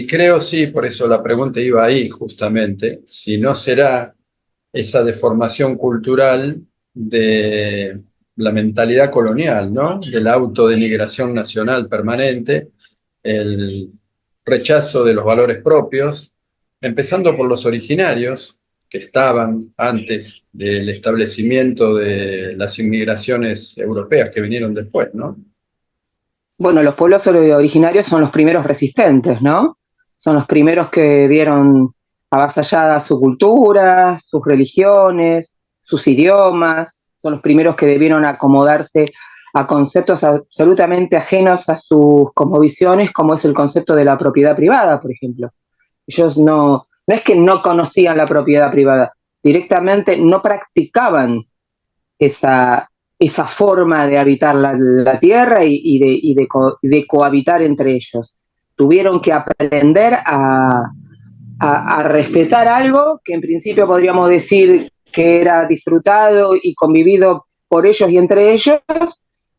creo, sí, por eso la pregunta iba ahí justamente, si no será esa deformación cultural de la mentalidad colonial, ¿no? De la autodenigración nacional permanente, el rechazo de los valores propios, empezando por los originarios que estaban antes del establecimiento de las inmigraciones europeas que vinieron después, ¿no? Bueno, los pueblos originarios son los primeros resistentes, ¿no? Son los primeros que vieron avasallada su cultura, sus religiones, sus idiomas, son los primeros que debieron acomodarse a conceptos absolutamente ajenos a sus cosmovisiones, como es el concepto de la propiedad privada, por ejemplo. Ellos no es que no conocían la propiedad privada, directamente no practicaban esa forma de habitar la tierra y de cohabitar entre ellos. Tuvieron que aprender a respetar algo que en principio podríamos decir que era disfrutado y convivido por ellos y entre ellos,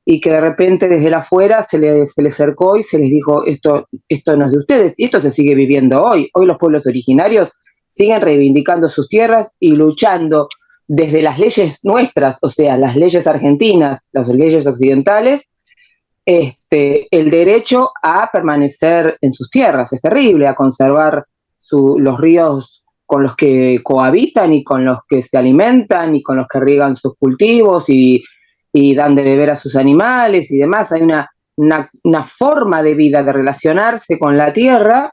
y que de repente desde la afuera se les cercó y se les dijo esto no es de ustedes, y esto se sigue viviendo hoy. Hoy los pueblos originarios siguen reivindicando sus tierras y luchando desde las leyes nuestras, o sea, las leyes argentinas, las leyes occidentales, el derecho a permanecer en sus tierras. Es terrible, a conservar los ríos con los que cohabitan y con los que se alimentan y con los que riegan sus cultivos y dan de beber a sus animales y demás. Hay una forma de vida, de relacionarse con la tierra,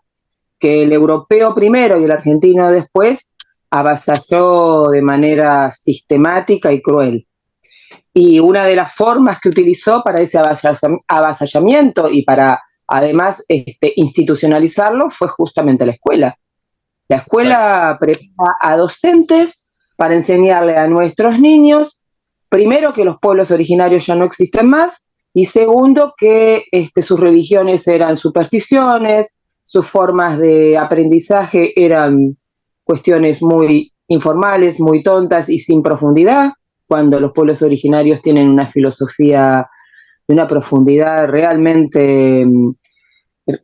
que el europeo primero y el argentino después avasalló de manera sistemática y cruel. Y una de las formas que utilizó para ese avasallamiento y para además institucionalizarlo fue justamente la escuela. La escuela prepara a docentes para enseñarle a nuestros niños, primero, que los pueblos originarios ya no existen más, y segundo, que sus religiones eran supersticiones, sus formas de aprendizaje eran cuestiones muy informales, muy tontas y sin profundidad, cuando los pueblos originarios tienen una filosofía de una profundidad realmente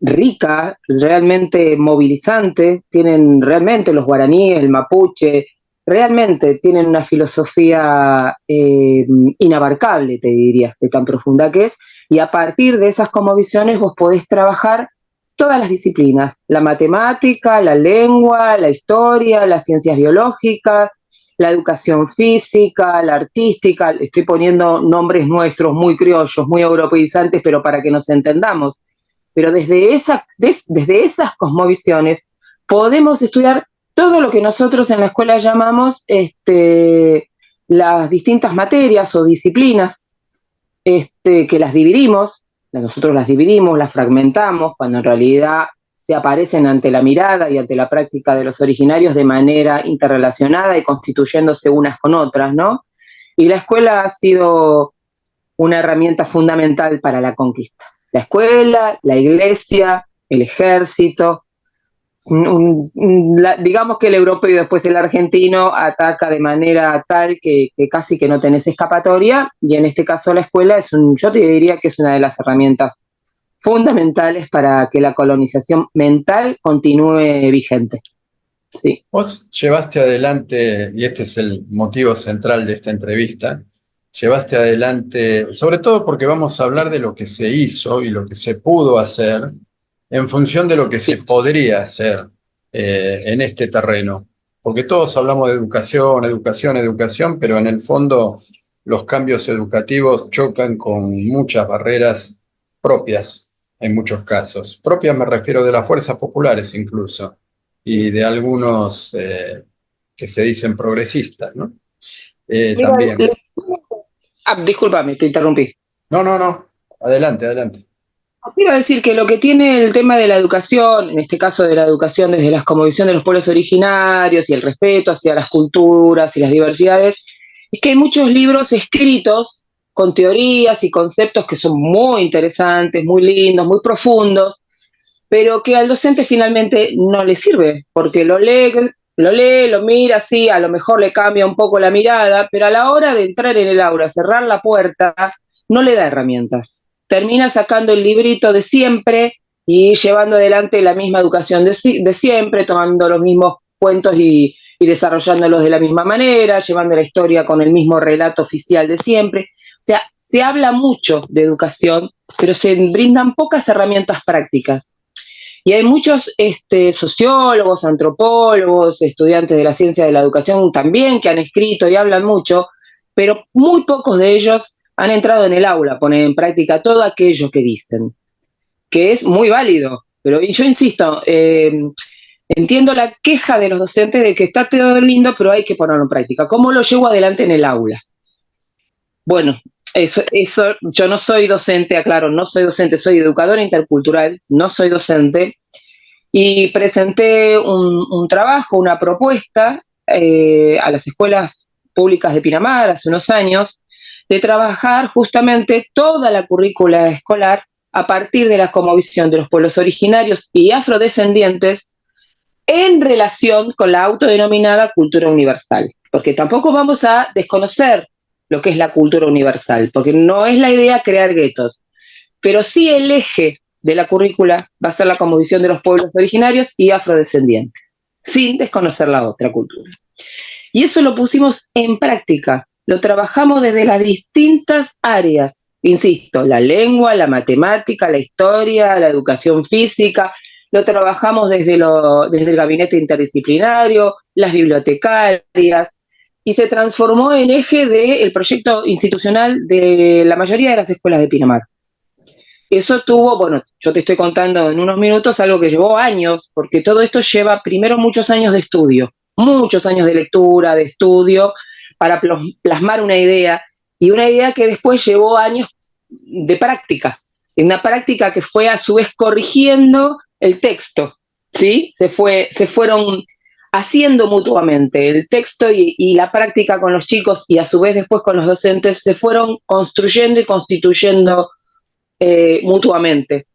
rica, realmente movilizante. Tienen realmente los guaraníes, el mapuche, realmente tienen una filosofía inabarcable, te diría, de tan profunda que es, y a partir de esas cosmovisiones vos podés trabajar todas las disciplinas: la matemática, la lengua, la historia, las ciencias biológicas, la educación física, la artística. Estoy poniendo nombres nuestros muy criollos, muy europeizantes, pero para que nos entendamos. Pero desde esas cosmovisiones podemos estudiar todo lo que nosotros en la escuela llamamos las distintas materias o disciplinas, que las dividimos. Nosotros las dividimos, las fragmentamos, cuando en realidad se aparecen ante la mirada y ante la práctica de los originarios de manera interrelacionada y constituyéndose unas con otras, ¿no? Y la escuela ha sido una herramienta fundamental para la conquista. La escuela, la iglesia, el ejército. Digamos que el europeo y después el argentino ataca de manera tal que casi que no tenés escapatoria, y en este caso la escuela yo te diría que es una de las herramientas fundamentales para que la colonización mental continúe vigente. Sí. Vos llevaste adelante, y este es el motivo central de esta entrevista, llevaste adelante, sobre todo porque vamos a hablar de lo que se hizo y lo que se pudo hacer en función de lo que se podría hacer en este terreno. Porque todos hablamos de educación, educación, educación, pero en el fondo los cambios educativos chocan con muchas barreras propias, en muchos casos. Propias me refiero de las fuerzas populares incluso, y de algunos que se dicen progresistas, ¿no? Mira, También. Discúlpame, te interrumpí. No. Adelante, adelante. Quiero decir que lo que tiene el tema de la educación, en este caso de la educación desde la cosmovisión de los pueblos originarios y el respeto hacia las culturas y las diversidades, es que hay muchos libros escritos con teorías y conceptos que son muy interesantes, muy lindos, muy profundos, pero que al docente finalmente no le sirve, porque lo lee, lo mira, sí, a lo mejor le cambia un poco la mirada, pero a la hora de entrar en el aula, cerrar la puerta, no le da herramientas. Termina sacando el librito de siempre y llevando adelante la misma educación de siempre, tomando los mismos cuentos y desarrollándolos de la misma manera, llevando la historia con el mismo relato oficial de siempre. O sea, se habla mucho de educación, pero se brindan pocas herramientas prácticas. Y hay muchos sociólogos, antropólogos, estudiantes de la ciencia de la educación también que han escrito y hablan mucho, pero muy pocos de ellos han entrado en el aula, ponen en práctica todo aquello que dicen, que es muy válido. Pero yo insisto, entiendo la queja de los docentes de que está todo lindo, pero hay que ponerlo en práctica. ¿Cómo lo llevo adelante en el aula? Bueno, eso yo no soy docente, aclaro, no soy docente, soy educadora intercultural, no soy docente, y presenté un trabajo, una propuesta a las escuelas públicas de Pinamar hace unos años, de trabajar justamente toda la currícula escolar a partir de la cosmovisión de los pueblos originarios y afrodescendientes en relación con la autodenominada cultura universal. Porque tampoco vamos a desconocer lo que es la cultura universal, porque no es la idea crear guetos, pero sí el eje de la currícula va a ser la cosmovisión de los pueblos originarios y afrodescendientes, sin desconocer la otra cultura. Y eso lo pusimos en práctica, lo trabajamos desde las distintas áreas, insisto, la lengua, la matemática, la historia, la educación física, lo trabajamos desde el gabinete interdisciplinario, las bibliotecarias, y se transformó en eje del proyecto institucional de la mayoría de las escuelas de Pinamar. Eso tuvo, bueno, yo te estoy contando en unos minutos algo que llevó años, porque todo esto lleva primero muchos años de estudio, muchos años de lectura, de estudio, para plasmar una idea, y una idea que después llevó años de práctica, una práctica que fue a su vez corrigiendo el texto, ¿sí? Se fueron haciendo mutuamente el texto y la práctica con los chicos, y a su vez después con los docentes, se fueron construyendo y constituyendo mutuamente,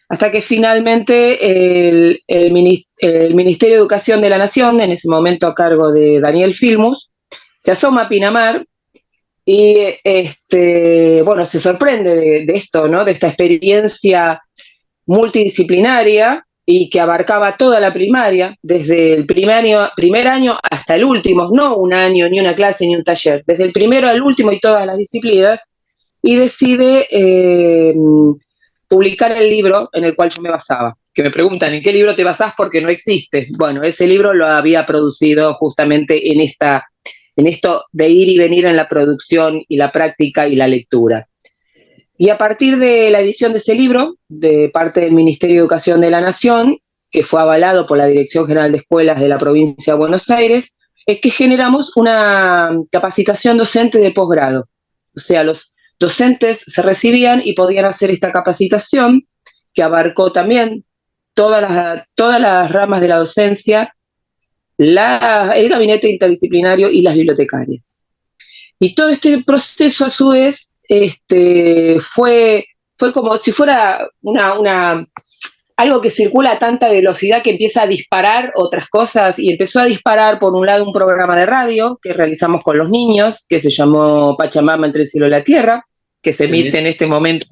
hasta que finalmente el Ministerio de Educación de la Nación, en ese momento a cargo de Daniel Filmus, se asoma a Pinamar y bueno, se sorprende de esto, ¿no? De esta experiencia multidisciplinaria y que abarcaba toda la primaria, desde el primer año hasta el último, no un año, ni una clase, ni un taller, desde el primero al último y todas las disciplinas, y decide publicar el libro en el cual yo me basaba. Que me preguntan, ¿en qué libro te basás? Porque no existe. Bueno, ese libro lo había producido justamente en esto de ir y venir en la producción y la práctica y la lectura. Y a partir de la edición de ese libro, de parte del Ministerio de Educación de la Nación, que fue avalado por la Dirección General de Escuelas de la provincia de Buenos Aires, es que generamos una capacitación docente de posgrado. O sea, los docentes se recibían y podían hacer esta capacitación, que abarcó también todas las ramas de la docencia, el gabinete interdisciplinario y las bibliotecarias. Y todo este proceso, a su vez, fue como si fuera algo que circula a tanta velocidad que empieza a disparar otras cosas, y empezó a disparar, por un lado, un programa de radio que realizamos con los niños, que se llamó Pachamama entre el cielo y la tierra, que se emite en este momento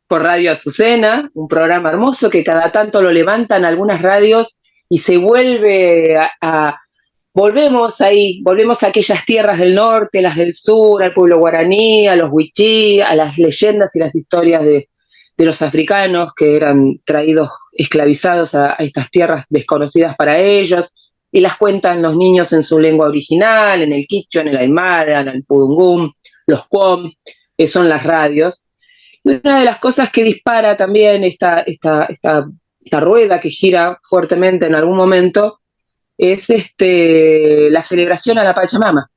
por Radio Azucena, un programa hermoso que cada tanto lo levantan algunas radios y se vuelve volvemos a aquellas tierras del norte, las del sur, al pueblo guaraní, a los wichí, a las leyendas y las historias de los africanos que eran traídos esclavizados a estas tierras desconocidas para ellos, y las cuentan los niños en su lengua original, en el quichua, en el aymara, en el pudungún, los cuom, son las radios. Y una de las cosas que dispara también esta rueda que gira fuertemente en algún momento es la celebración a la Pachamama.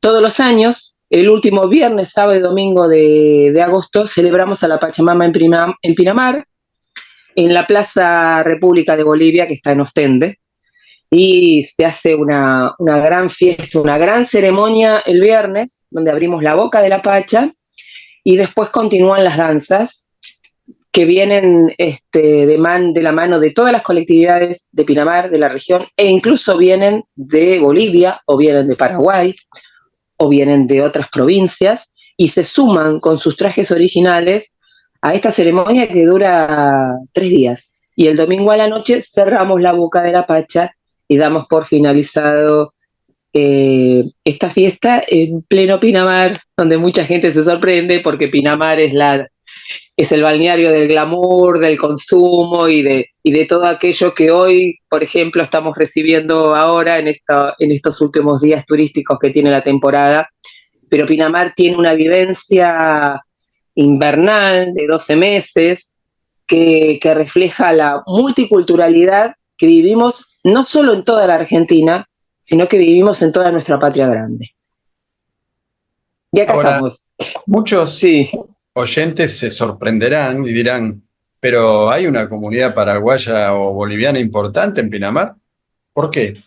Todos los años, el último viernes, sábado y domingo de agosto, celebramos a la Pachamama en Pinamar, en la Plaza República de Bolivia, que está en Ostende, y se hace una gran fiesta, una gran ceremonia el viernes, donde abrimos la boca de la Pacha, y después continúan las danzas, que vienen de la mano de todas las colectividades de Pinamar, de la región, e incluso vienen de Bolivia, o vienen de Paraguay, o vienen de otras provincias, y se suman con sus trajes originales a esta ceremonia que dura 3 días. Y el domingo a la noche cerramos la boca de la Pacha y damos por finalizado esta fiesta en pleno Pinamar, donde mucha gente se sorprende porque Pinamar es el balneario del glamour, del consumo y de todo aquello que hoy, por ejemplo, estamos recibiendo ahora en estos últimos días turísticos que tiene la temporada. Pero Pinamar tiene una vivencia invernal de 12 meses que refleja la multiculturalidad que vivimos no solo en toda la Argentina, sino que vivimos en toda nuestra patria grande. Y acá Ahora, estamos. Muchos oyentes se sorprenderán y dirán, ¿pero hay una comunidad paraguaya o boliviana importante en Pinamar? ¿Por qué?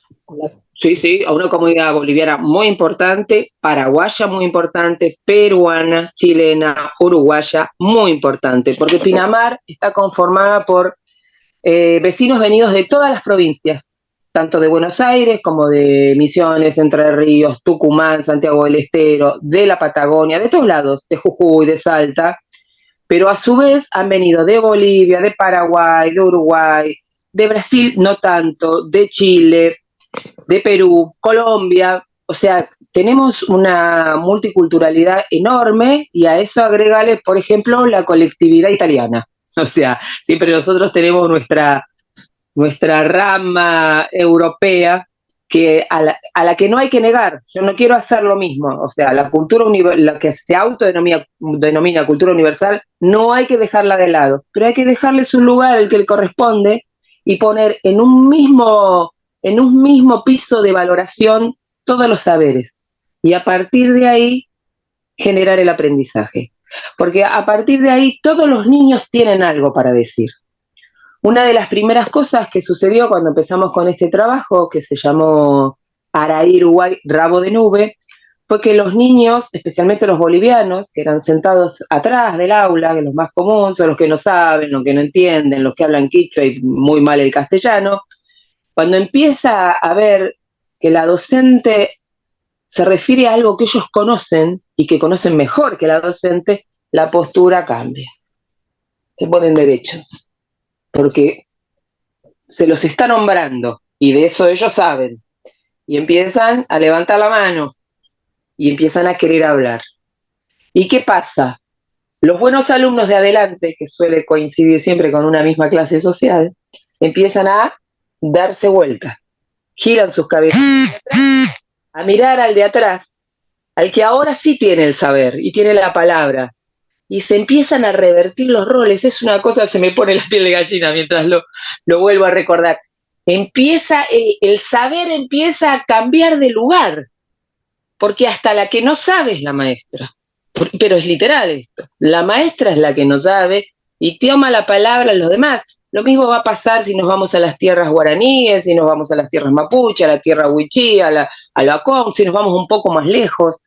Sí, a una comunidad boliviana muy importante, paraguaya muy importante, peruana, chilena, uruguaya muy importante, porque Pinamar está conformada por vecinos venidos de todas las provincias, tanto de Buenos Aires como de Misiones, Entre Ríos, Tucumán, Santiago del Estero, de la Patagonia, de todos lados, de Jujuy, de Salta, pero a su vez han venido de Bolivia, de Paraguay, de Uruguay, de Brasil no tanto, de Chile, de Perú, Colombia. O sea, tenemos una multiculturalidad enorme y a eso agregale, por ejemplo, la colectividad italiana. O sea, siempre nosotros tenemos nuestra rama europea que a la que no hay que negar. Yo no quiero hacer lo mismo. O sea, la cultura la que se autodenomina cultura universal, no hay que dejarla de lado, pero hay que dejarle su lugar al que le corresponde y poner en un mismo piso de valoración todos los saberes. Y a partir de ahí generar el aprendizaje. Porque a partir de ahí todos los niños tienen algo para decir. Una de las primeras cosas que sucedió cuando empezamos con este trabajo, que se llamó Araí Uruguay Rabo de Nube, fue que los niños, especialmente los bolivianos, que eran sentados atrás del aula, que los más comunes son los que no saben, los que no entienden, los que hablan quichua y muy mal el castellano, cuando empieza a ver que la docente se refiere a algo que ellos conocen y que conocen mejor que la docente, la postura cambia. Se ponen derechos, porque se los está nombrando y de eso ellos saben. Y empiezan a levantar la mano y empiezan a querer hablar. ¿Y qué pasa? Los buenos alumnos de adelante, que suele coincidir siempre con una misma clase social, empiezan a darse vuelta, giran sus cabezas a mirar al de atrás, al que ahora sí tiene el saber y tiene la palabra, y se empiezan a revertir los roles. Es una cosa, se me pone la piel de gallina mientras lo vuelvo a recordar. Empieza, el saber empieza a cambiar de lugar, porque hasta la que no sabe es la maestra. Pero es literal esto. La maestra es la que no sabe y toma la palabra a los demás. Lo mismo va a pasar si nos vamos a las tierras guaraníes, si nos vamos a las tierras mapuche, a la tierra huichí, a la Acom, si nos vamos un poco más lejos.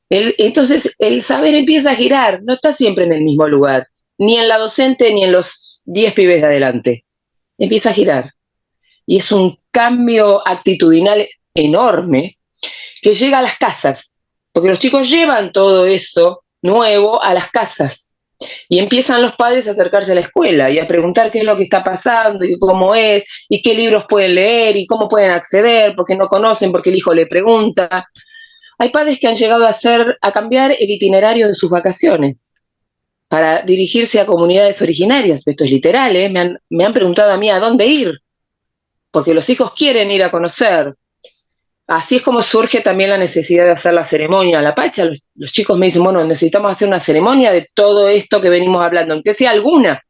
Entonces el saber empieza a girar, no está siempre en el mismo lugar, ni en la docente ni en los 10 pibes de adelante. Empieza a girar. Y es un cambio actitudinal enorme que llega a las casas, porque los chicos llevan todo eso nuevo a las casas y empiezan los padres a acercarse a la escuela y a preguntar qué es lo que está pasando y cómo es y qué libros pueden leer y cómo pueden acceder, porque no conocen, porque el hijo le pregunta. Hay padres que han llegado a cambiar el itinerario de sus vacaciones para dirigirse a comunidades originarias. Esto es literal, ¿eh? Me han preguntado a mí a dónde ir, porque los hijos quieren ir a conocer. Así es como surge también la necesidad de hacer la ceremonia a la Pacha. Los chicos me dicen, bueno, necesitamos hacer una ceremonia de todo esto que venimos hablando, aunque sea alguna.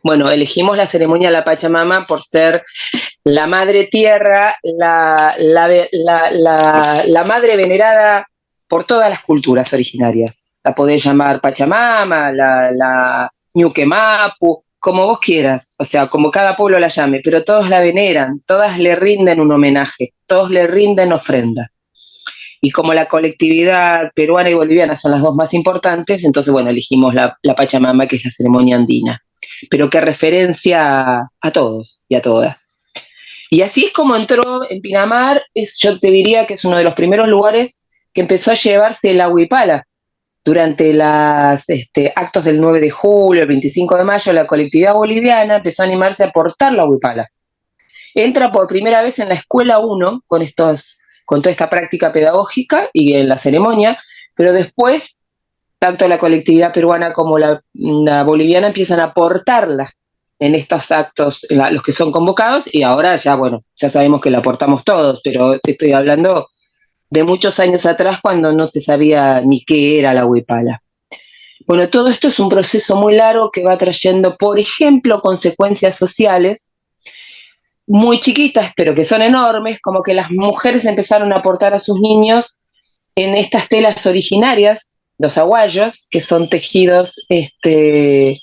Bueno, elegimos la ceremonia a la Pachamama por ser la madre tierra, la madre venerada por todas las culturas originarias. La podés llamar Pachamama, la Ñuquemapu, como vos quieras, o sea, como cada pueblo la llame, pero todos la veneran, todas le rinden un homenaje, todos le rinden ofrenda. Y como la colectividad peruana y boliviana son las dos más importantes, entonces, bueno, elegimos la Pachamama, que es la ceremonia andina, pero que referencia a todos y a todas. Y así es como entró en Pinamar. Yo te diría que es uno de los primeros lugares que empezó a llevarse la huipala. Durante los actos del 9 de julio, el 25 de mayo, la colectividad boliviana empezó a animarse a portar la huipala. Entra por primera vez en la escuela 1 con toda esta práctica pedagógica y en la ceremonia, pero después tanto la colectividad peruana como la boliviana empiezan a portarla en estos actos, los que son convocados, y ahora ya, bueno, ya sabemos que la portamos todos, pero te estoy hablando de muchos años atrás cuando no se sabía ni qué era la huipala. Bueno, todo esto es un proceso muy largo que va trayendo, por ejemplo, consecuencias sociales muy chiquitas, pero que son enormes, como que las mujeres empezaron a aportar a sus niños en estas telas originarias, los aguayos, que son tejidos de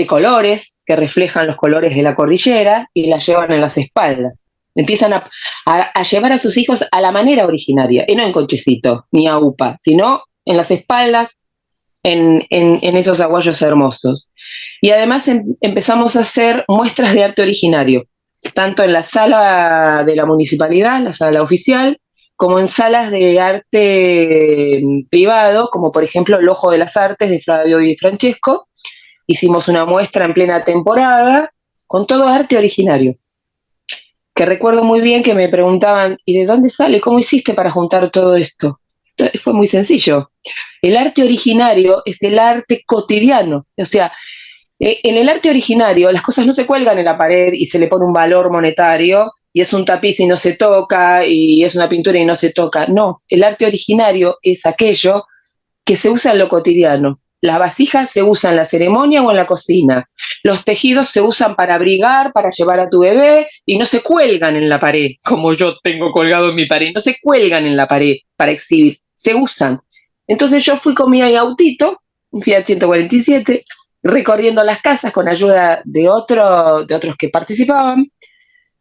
colores, que reflejan los colores de la cordillera, y las llevan en las espaldas. Empiezan a llevar a sus hijos a la manera originaria, y no en cochecito, ni a upa, sino en las espaldas, en esos aguayos hermosos. Y además empezamos a hacer muestras de arte originario, tanto en la sala de la municipalidad, la sala oficial, como en salas de arte privado, como por ejemplo el Ojo de las Artes de Flavio y Francesco. Hicimos una muestra en plena temporada con todo arte originario. que recuerdo muy bien que me preguntaban, ¿y de dónde sale? ¿Cómo hiciste para juntar todo esto? Entonces, fue muy sencillo. El arte originario es el arte cotidiano. O sea, en el arte originario las cosas no se cuelgan en la pared y se le pone un valor monetario y es un tapiz y no se toca y es una pintura y no se toca. No, el arte originario es aquello que se usa en lo cotidiano. Las vasijas se usan en la ceremonia o en la cocina. Los tejidos se usan para abrigar, para llevar a tu bebé y no se cuelgan en la pared, como yo tengo colgado en mi pared. No se cuelgan en la pared para exhibir, se usan. Entonces yo fui con mi autito, un Fiat 147, recorriendo las casas con ayuda de otros que participaban,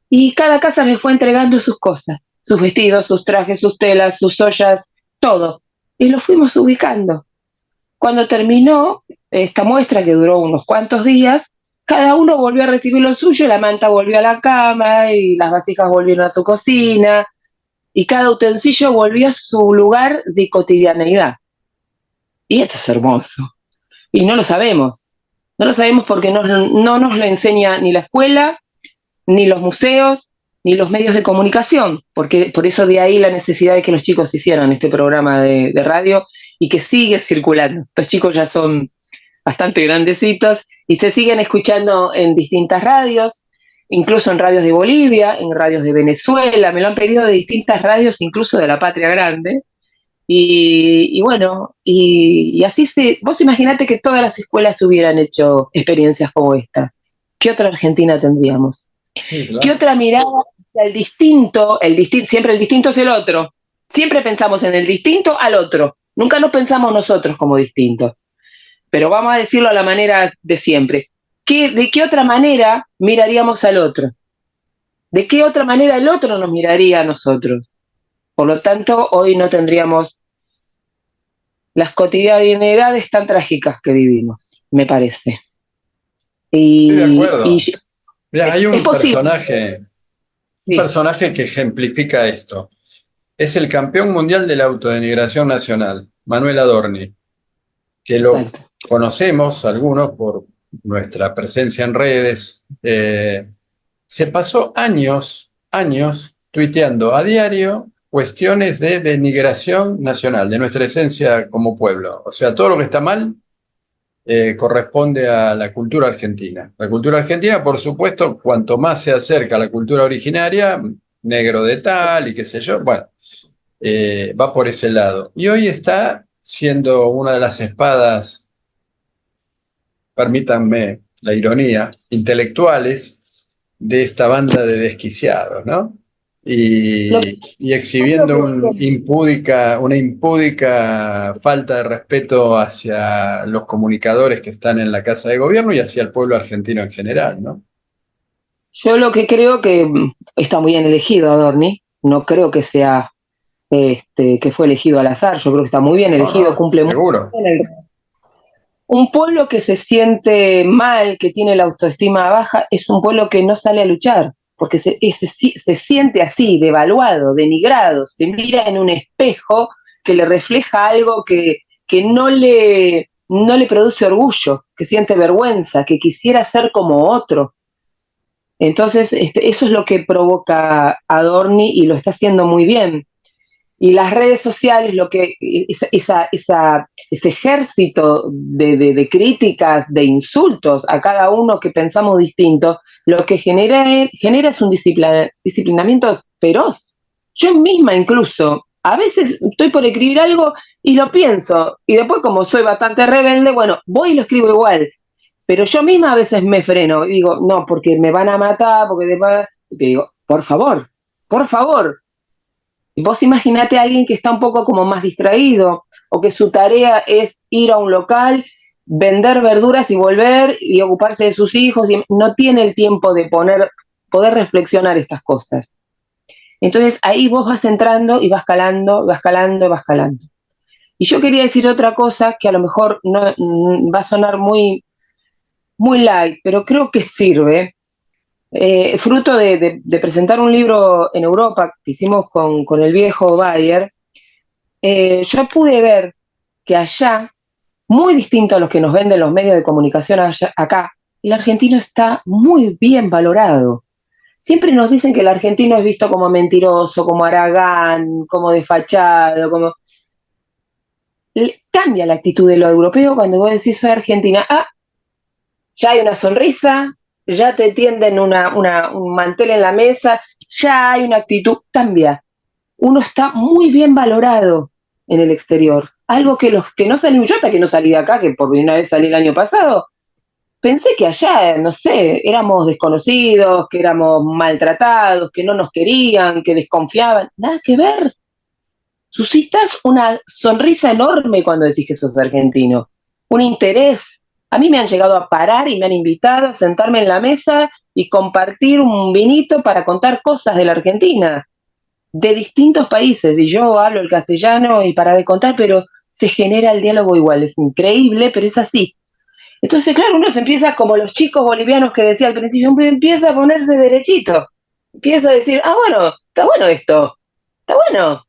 y cada casa me fue entregando sus cosas, sus vestidos, sus trajes, sus telas, sus ollas, todo. Y lo fuimos ubicando. Cuando terminó esta muestra, que duró unos cuantos días, cada uno volvió a recibir lo suyo, la manta volvió a la cama y las vasijas volvieron a su cocina y cada utensilio volvió a su lugar de cotidianeidad. Y esto es hermoso. Y no lo sabemos. No lo sabemos porque no nos lo enseña ni la escuela, ni los museos, ni los medios de comunicación, porque por eso de ahí la necesidad de que los chicos hicieran este programa de radio y que sigue circulando. Los chicos ya son bastante grandecitos y se siguen escuchando en distintas radios, incluso en radios de Bolivia, en radios de Venezuela, me lo han pedido de distintas radios, incluso de la Patria Grande. Y bueno, y así vos imaginate que todas las escuelas hubieran hecho experiencias como esta. ¿Qué otra Argentina tendríamos? Sí, claro. ¿Qué otra mirada hacia el distinto? Siempre el distinto es el otro. Siempre pensamos en el distinto al otro. Nunca nos pensamos nosotros como distintos. Pero vamos a decirlo a la manera de siempre. ¿De qué otra manera miraríamos al otro? ¿De qué otra manera el otro nos miraría a nosotros? Por lo tanto, hoy no tendríamos las cotidianidades tan trágicas que vivimos, me parece. Estoy de acuerdo. Mira, hay un personaje que ejemplifica esto. Es el campeón mundial de la autodenigración nacional, Manuel Adorni, que lo conocemos algunos por nuestra presencia en redes. Se pasó años tuiteando a diario cuestiones de denigración nacional, de nuestra esencia como pueblo. O sea, todo lo que está mal corresponde a la cultura argentina. La cultura argentina, por supuesto, cuanto más se acerca a la cultura originaria, negro de tal y qué sé yo, bueno, va por ese lado. Y hoy está siendo una de las espadas, permítanme la ironía, intelectuales de esta banda de desquiciados, ¿no? Y exhibiendo una impúdica falta de respeto hacia los comunicadores que están en la Casa de Gobierno y hacia el pueblo argentino en general, ¿no? Yo lo que creo que está muy bien elegido Adorni, no creo que sea que fue elegido al azar, yo creo que está muy bien elegido, cumple seguro. Muy bien. Un pueblo que se siente mal, que tiene la autoestima baja, es un pueblo que no sale a luchar, porque se siente así, devaluado, denigrado, se mira en un espejo que le refleja algo que no le produce orgullo, que siente vergüenza, que quisiera ser como otro. Entonces, eso es lo que provoca Adorni y lo está haciendo muy bien. Y las redes sociales, ese ejército de críticas, de insultos a cada uno que pensamos distinto, lo que genera es un disciplinamiento feroz. Yo misma incluso, a veces estoy por escribir algo y lo pienso, y después como soy bastante rebelde, bueno, voy y lo escribo igual. Pero yo misma a veces me freno y digo, no, porque me van a matar, y digo, por favor. Vos imaginate a alguien que está un poco como más distraído o que su tarea es ir a un local, vender verduras y volver y ocuparse de sus hijos y no tiene el tiempo de poder reflexionar estas cosas. Entonces ahí vos vas entrando y vas calando. Y yo quería decir otra cosa que a lo mejor no va a sonar muy, muy light, pero creo que sirve. Fruto de presentar un libro en Europa que hicimos con el viejo Bayer, yo pude ver que allá, muy distinto a los que nos venden los medios de comunicación acá, el argentino está muy bien valorado. siempre nos dicen que el argentino es visto como mentiroso, como haragán, como desfachado, como... Cambia la actitud de lo europeo cuando vos decís soy argentina. Ah, ya hay una sonrisa, ya te tienden un mantel en la mesa, ya hay una actitud, cambia. Uno está muy bien valorado en el exterior. Algo que los que no salimos, yo hasta que no salí de acá, que por primera vez salí el año pasado, pensé que allá, no sé, éramos desconocidos, que éramos maltratados, que no nos querían, que desconfiaban. Nada que ver. Suscitas una sonrisa enorme cuando decís que sos argentino, un interés. A mí me han llegado a parar y me han invitado a sentarme en la mesa y compartir un vinito para contar cosas de la Argentina, de distintos países. Y yo hablo el castellano y para de contar, pero se genera el diálogo igual. Es increíble, pero es así. Entonces, claro, uno se empieza como los chicos bolivianos que decía al principio, empieza a ponerse derechito. Empieza a decir, ah, bueno, está bueno esto, está bueno.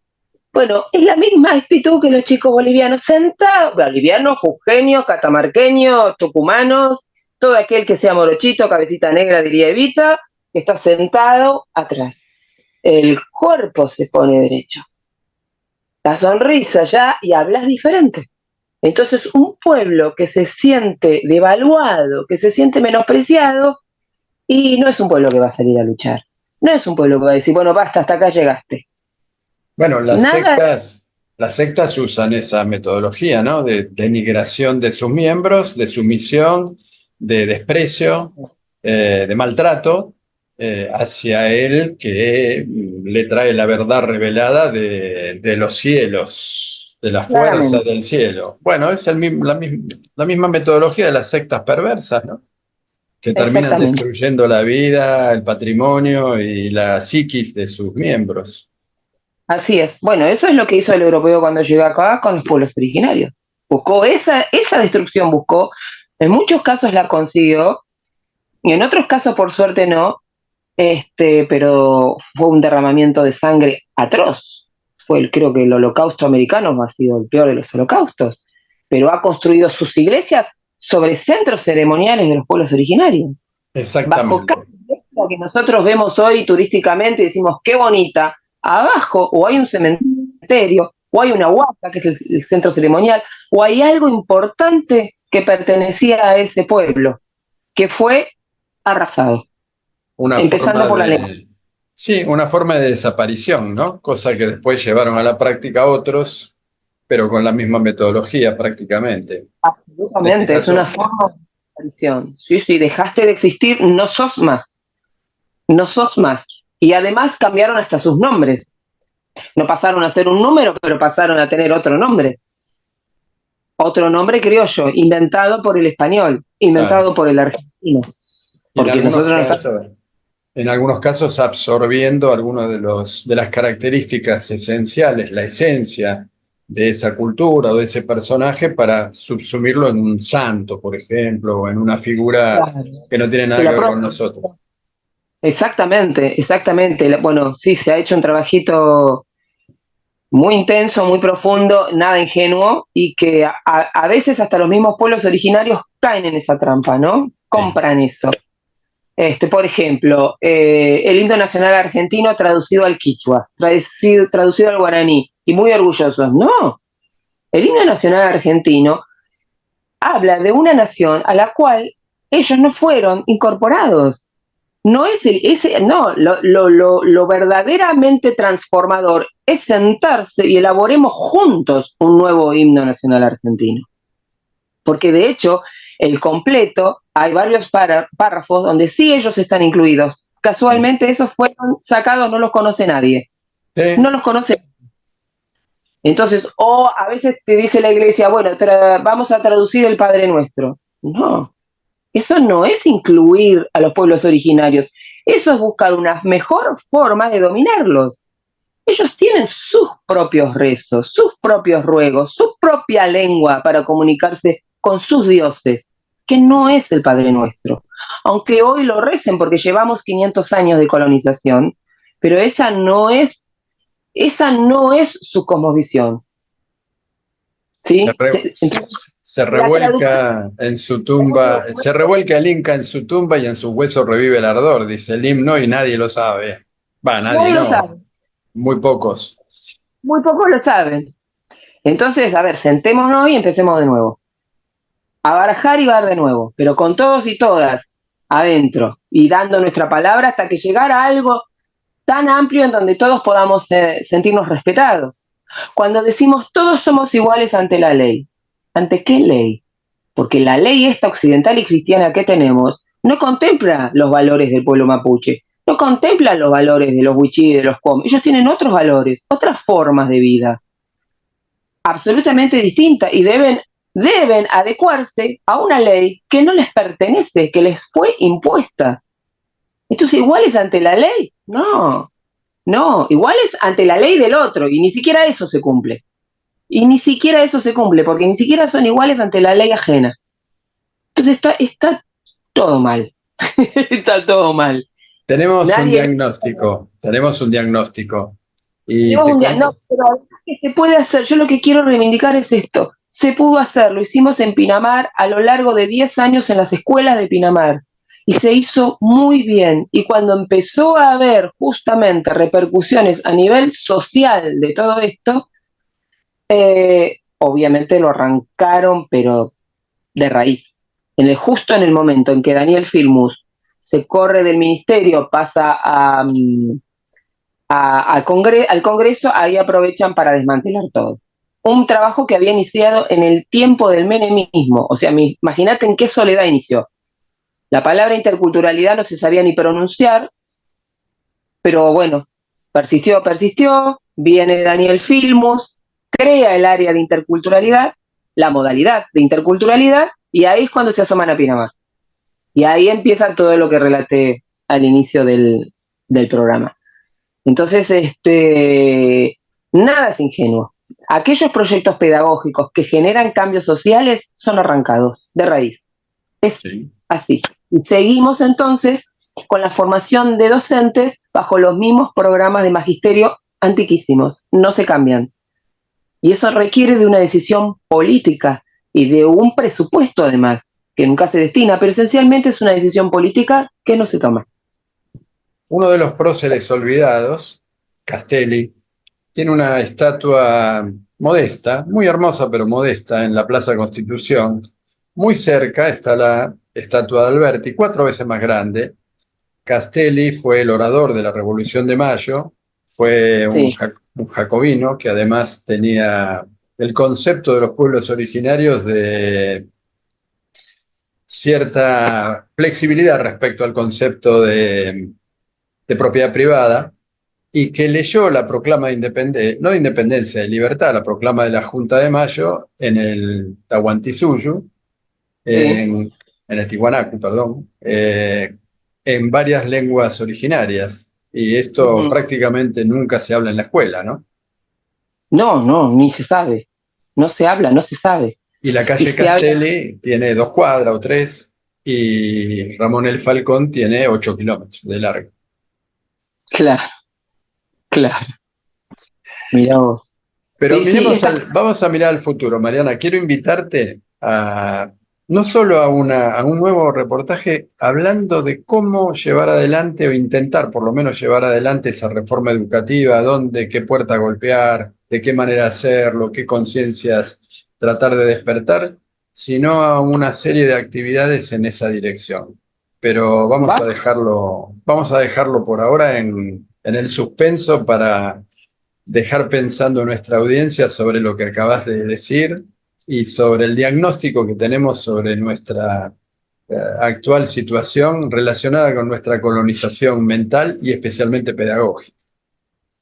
Bueno, es la misma actitud que los chicos bolivianos, sentados, bolivianos, jujeños, catamarqueños, tucumanos, todo aquel que sea morochito, cabecita negra, diría Evita, que está sentado atrás. El cuerpo se pone derecho. La sonrisa ya, y hablas diferente. Entonces, un pueblo que se siente devaluado, que se siente menospreciado, y no es un pueblo que va a salir a luchar. No es un pueblo que va a decir, bueno, basta, hasta acá llegaste. Bueno, Nada. las sectas usan esa metodología, ¿no? De denigración de sus miembros, de sumisión, de desprecio, de maltrato hacia él que le trae la verdad revelada de los cielos, de la fuerza Claramente. del cielo. Bueno, es la misma metodología de las sectas perversas, ¿no? Que terminan Exactamente. destruyendo la vida, el patrimonio y la psiquis de sus miembros. Así es. Bueno, eso es lo que hizo el europeo cuando llegó acá con los pueblos originarios. Buscó esa destrucción, buscó, en muchos casos la consiguió, y en otros casos por suerte no, pero fue un derramamiento de sangre atroz. Creo que el holocausto americano ha sido el peor de los holocaustos, pero ha construido sus iglesias sobre centros ceremoniales de los pueblos originarios. Bajo cada Exactamente. iglesia que nosotros vemos hoy turísticamente y decimos qué bonita, abajo o hay un cementerio, o hay una huaca, que es el centro ceremonial, o hay algo importante que pertenecía a ese pueblo, que fue arrasado, Una empezando forma por la lengua. de, sí, una forma de desaparición, ¿no? Cosa que después llevaron a la práctica otros, pero con la misma metodología prácticamente. En este Absolutamente, es una caso, forma de desaparición. Sí, sí, dejaste de existir, no sos más, no sos más. Y además cambiaron hasta sus nombres. No pasaron a ser un número, pero pasaron a tener otro nombre criollo, inventado por el español, claro. inventado por el argentino, Y porque nosotros no estamos... en algunos casos absorbiendo algunas de las características esenciales, la esencia de esa cultura o de ese personaje para subsumirlo en un santo, por ejemplo, o en una figura Claro, que no tiene se nada que la ver con pro- nosotros. Exactamente, exactamente. Bueno, sí, se ha hecho un trabajito muy intenso, muy profundo, nada ingenuo, y que a veces hasta los mismos pueblos originarios caen en esa trampa, ¿no? Sí. Compran eso. Por ejemplo, el himno nacional argentino traducido al quichua, traducido al guaraní, y muy orgullosos. No, el himno nacional argentino habla de una nación a la cual ellos no fueron incorporados. No es no, lo verdaderamente transformador es sentarse y elaboremos juntos un nuevo himno nacional argentino. Porque de hecho, el completo, hay varios párrafos donde sí ellos están incluidos. Casualmente esos fueron sacados, no los conoce nadie. Sí. No los conoce. Entonces, o a veces te dice la iglesia, bueno, vamos a traducir el Padre Nuestro. No, eso no es incluir a los pueblos originarios, eso es buscar una mejor forma de dominarlos. Ellos tienen sus propios rezos, sus propios ruegos, su propia lengua para comunicarse con sus dioses, que no es el Padre Nuestro. Aunque hoy lo recen porque llevamos 500 años de colonización, pero esa no es su cosmovisión. Se, ¿Sí? re- Entonces, Se La traducción, revuelca en su tumba, se revuelca el Inca en su tumba y en sus huesos revive el ardor, dice el himno y nadie lo sabe. Va, nadie nadie lo no, sabe, muy pocos. muy pocos lo saben. Entonces, a ver, sentémonos y empecemos de nuevo. A barajar y bar de nuevo, pero con todos y todas adentro y dando nuestra palabra hasta que llegara a algo tan amplio en donde todos podamos sentirnos respetados. Cuando decimos todos somos iguales ante la ley, ¿ante qué ley? Porque la ley esta occidental y cristiana que tenemos no contempla los valores del pueblo mapuche, no contempla los valores de los wichí y de los pom. Ellos tienen otros valores, otras formas de vida, absolutamente distintas y deben adecuarse a una ley que no les pertenece, que les fue impuesta. Entonces, ¿iguales ante la ley? No, no, iguales ante la ley del otro, y ni siquiera eso se cumple. Y ni siquiera eso se cumple, porque ni siquiera son iguales ante la ley ajena. Entonces está todo mal. Está todo mal. Tenemos un Nadie. diagnóstico, tenemos un diagnóstico. Y Tenemos te un día. No, cuento, pero que se puede hacer. Yo lo que quiero reivindicar es esto. Se pudo hacer, lo hicimos en Pinamar a lo largo de 10 años en las escuelas de Pinamar. Y se hizo muy bien. Y cuando empezó a haber justamente repercusiones a nivel social de todo esto, obviamente lo arrancaron, pero de raíz. Justo en el momento en que Daniel Filmus se corre del ministerio, pasa al Congreso, ahí aprovechan para desmantelar todo. Un trabajo que había iniciado en el tiempo del menemismo. O sea, imagínate en qué soledad inició. La palabra interculturalidad no se sabía ni pronunciar, pero bueno, persistió, viene Daniel Filmus, crea el área de interculturalidad, la modalidad de interculturalidad, y ahí es cuando se asoman a Pinamar. Y ahí empieza todo lo que relaté al inicio del programa. Entonces, nada es ingenuo. Aquellos proyectos pedagógicos que generan cambios sociales son arrancados de raíz. Es sí. así. Y seguimos entonces con la formación de docentes bajo los mismos programas de magisterio antiquísimos. No se cambian. Y eso requiere de una decisión política y de un presupuesto además, que nunca se destina, pero esencialmente es una decisión política que no se toma. Uno de los próceres olvidados, Castelli, tiene una estatua modesta, muy hermosa pero modesta, en la Plaza Constitución. Muy cerca está la estatua de Alberti, 4 veces más grande. Castelli fue el orador de la Revolución de Mayo, fue Sí. un jacobino que además tenía el concepto de los pueblos originarios de cierta flexibilidad respecto al concepto de propiedad privada, y que leyó la proclama de independencia, no de independencia, de libertad, la proclama de la Junta de Mayo en el Tahuantinsuyo, Sí. en el Tiwanaku, perdón, en varias lenguas originarias. Y esto Uh-huh. prácticamente nunca se habla en la escuela, ¿no? No, ni se sabe. No se habla, no se sabe. Y la Y calle se habla. Castelli tiene 2 cuadras o 3, y Ramón el Falcón tiene 8 kilómetros de largo. Claro, claro. Mirá vos. Pero Sí, vamos a mirar al futuro, Mariana. Quiero invitarte a no solo a un nuevo reportaje hablando de cómo llevar adelante o intentar por lo menos llevar adelante esa reforma educativa, dónde, qué puerta golpear, de qué manera hacerlo, qué conciencias tratar de despertar, sino a una serie de actividades en esa dirección. Pero vamos a dejarlo por ahora en el suspenso para dejar pensando a nuestra audiencia sobre lo que acabas de decir y sobre el diagnóstico que tenemos sobre nuestra actual situación relacionada con nuestra colonización mental y especialmente pedagógica.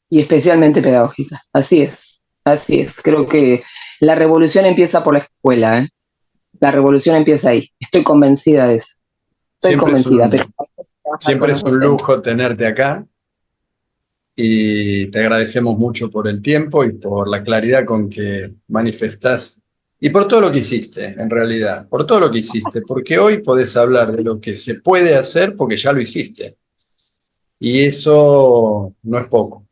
y especialmente pedagógica. Así es, así es. Creo que la revolución empieza por la escuela, ¿eh? La revolución empieza ahí. Estoy convencida de eso. Estoy Siempre es convencida, pero un, hay que trabajar con siempre los es un docentes. lujo tenerte acá y te agradecemos mucho por el tiempo y por la claridad con que manifestás y por todo lo que hiciste, en realidad, por todo lo que hiciste, porque hoy podés hablar de lo que se puede hacer porque ya lo hiciste y eso no es poco.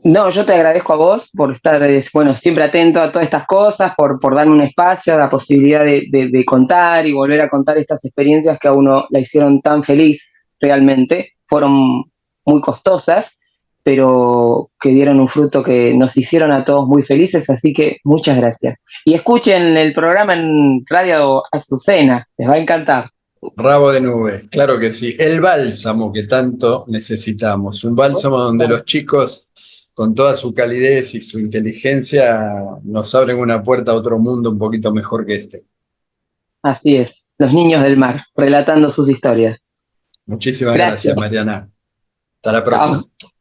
No, yo te agradezco a vos por estar, bueno, siempre atento a todas estas cosas, por darme un espacio, la posibilidad de contar y volver a contar estas experiencias que a uno la hicieron tan feliz realmente. Fueron muy costosas, pero que dieron un fruto que nos hicieron a todos muy felices, así que muchas gracias. Y escuchen el programa en Radio Azucena, les va a encantar. Rabo de nube, claro que sí. El bálsamo que tanto necesitamos. Un bálsamo donde los chicos, con toda su calidez y su inteligencia, nos abren una puerta a otro mundo un poquito mejor que este. Así es, los niños del mar, relatando sus historias. Muchísimas Gracias. gracias, Mariana. Hasta la próxima. Chao.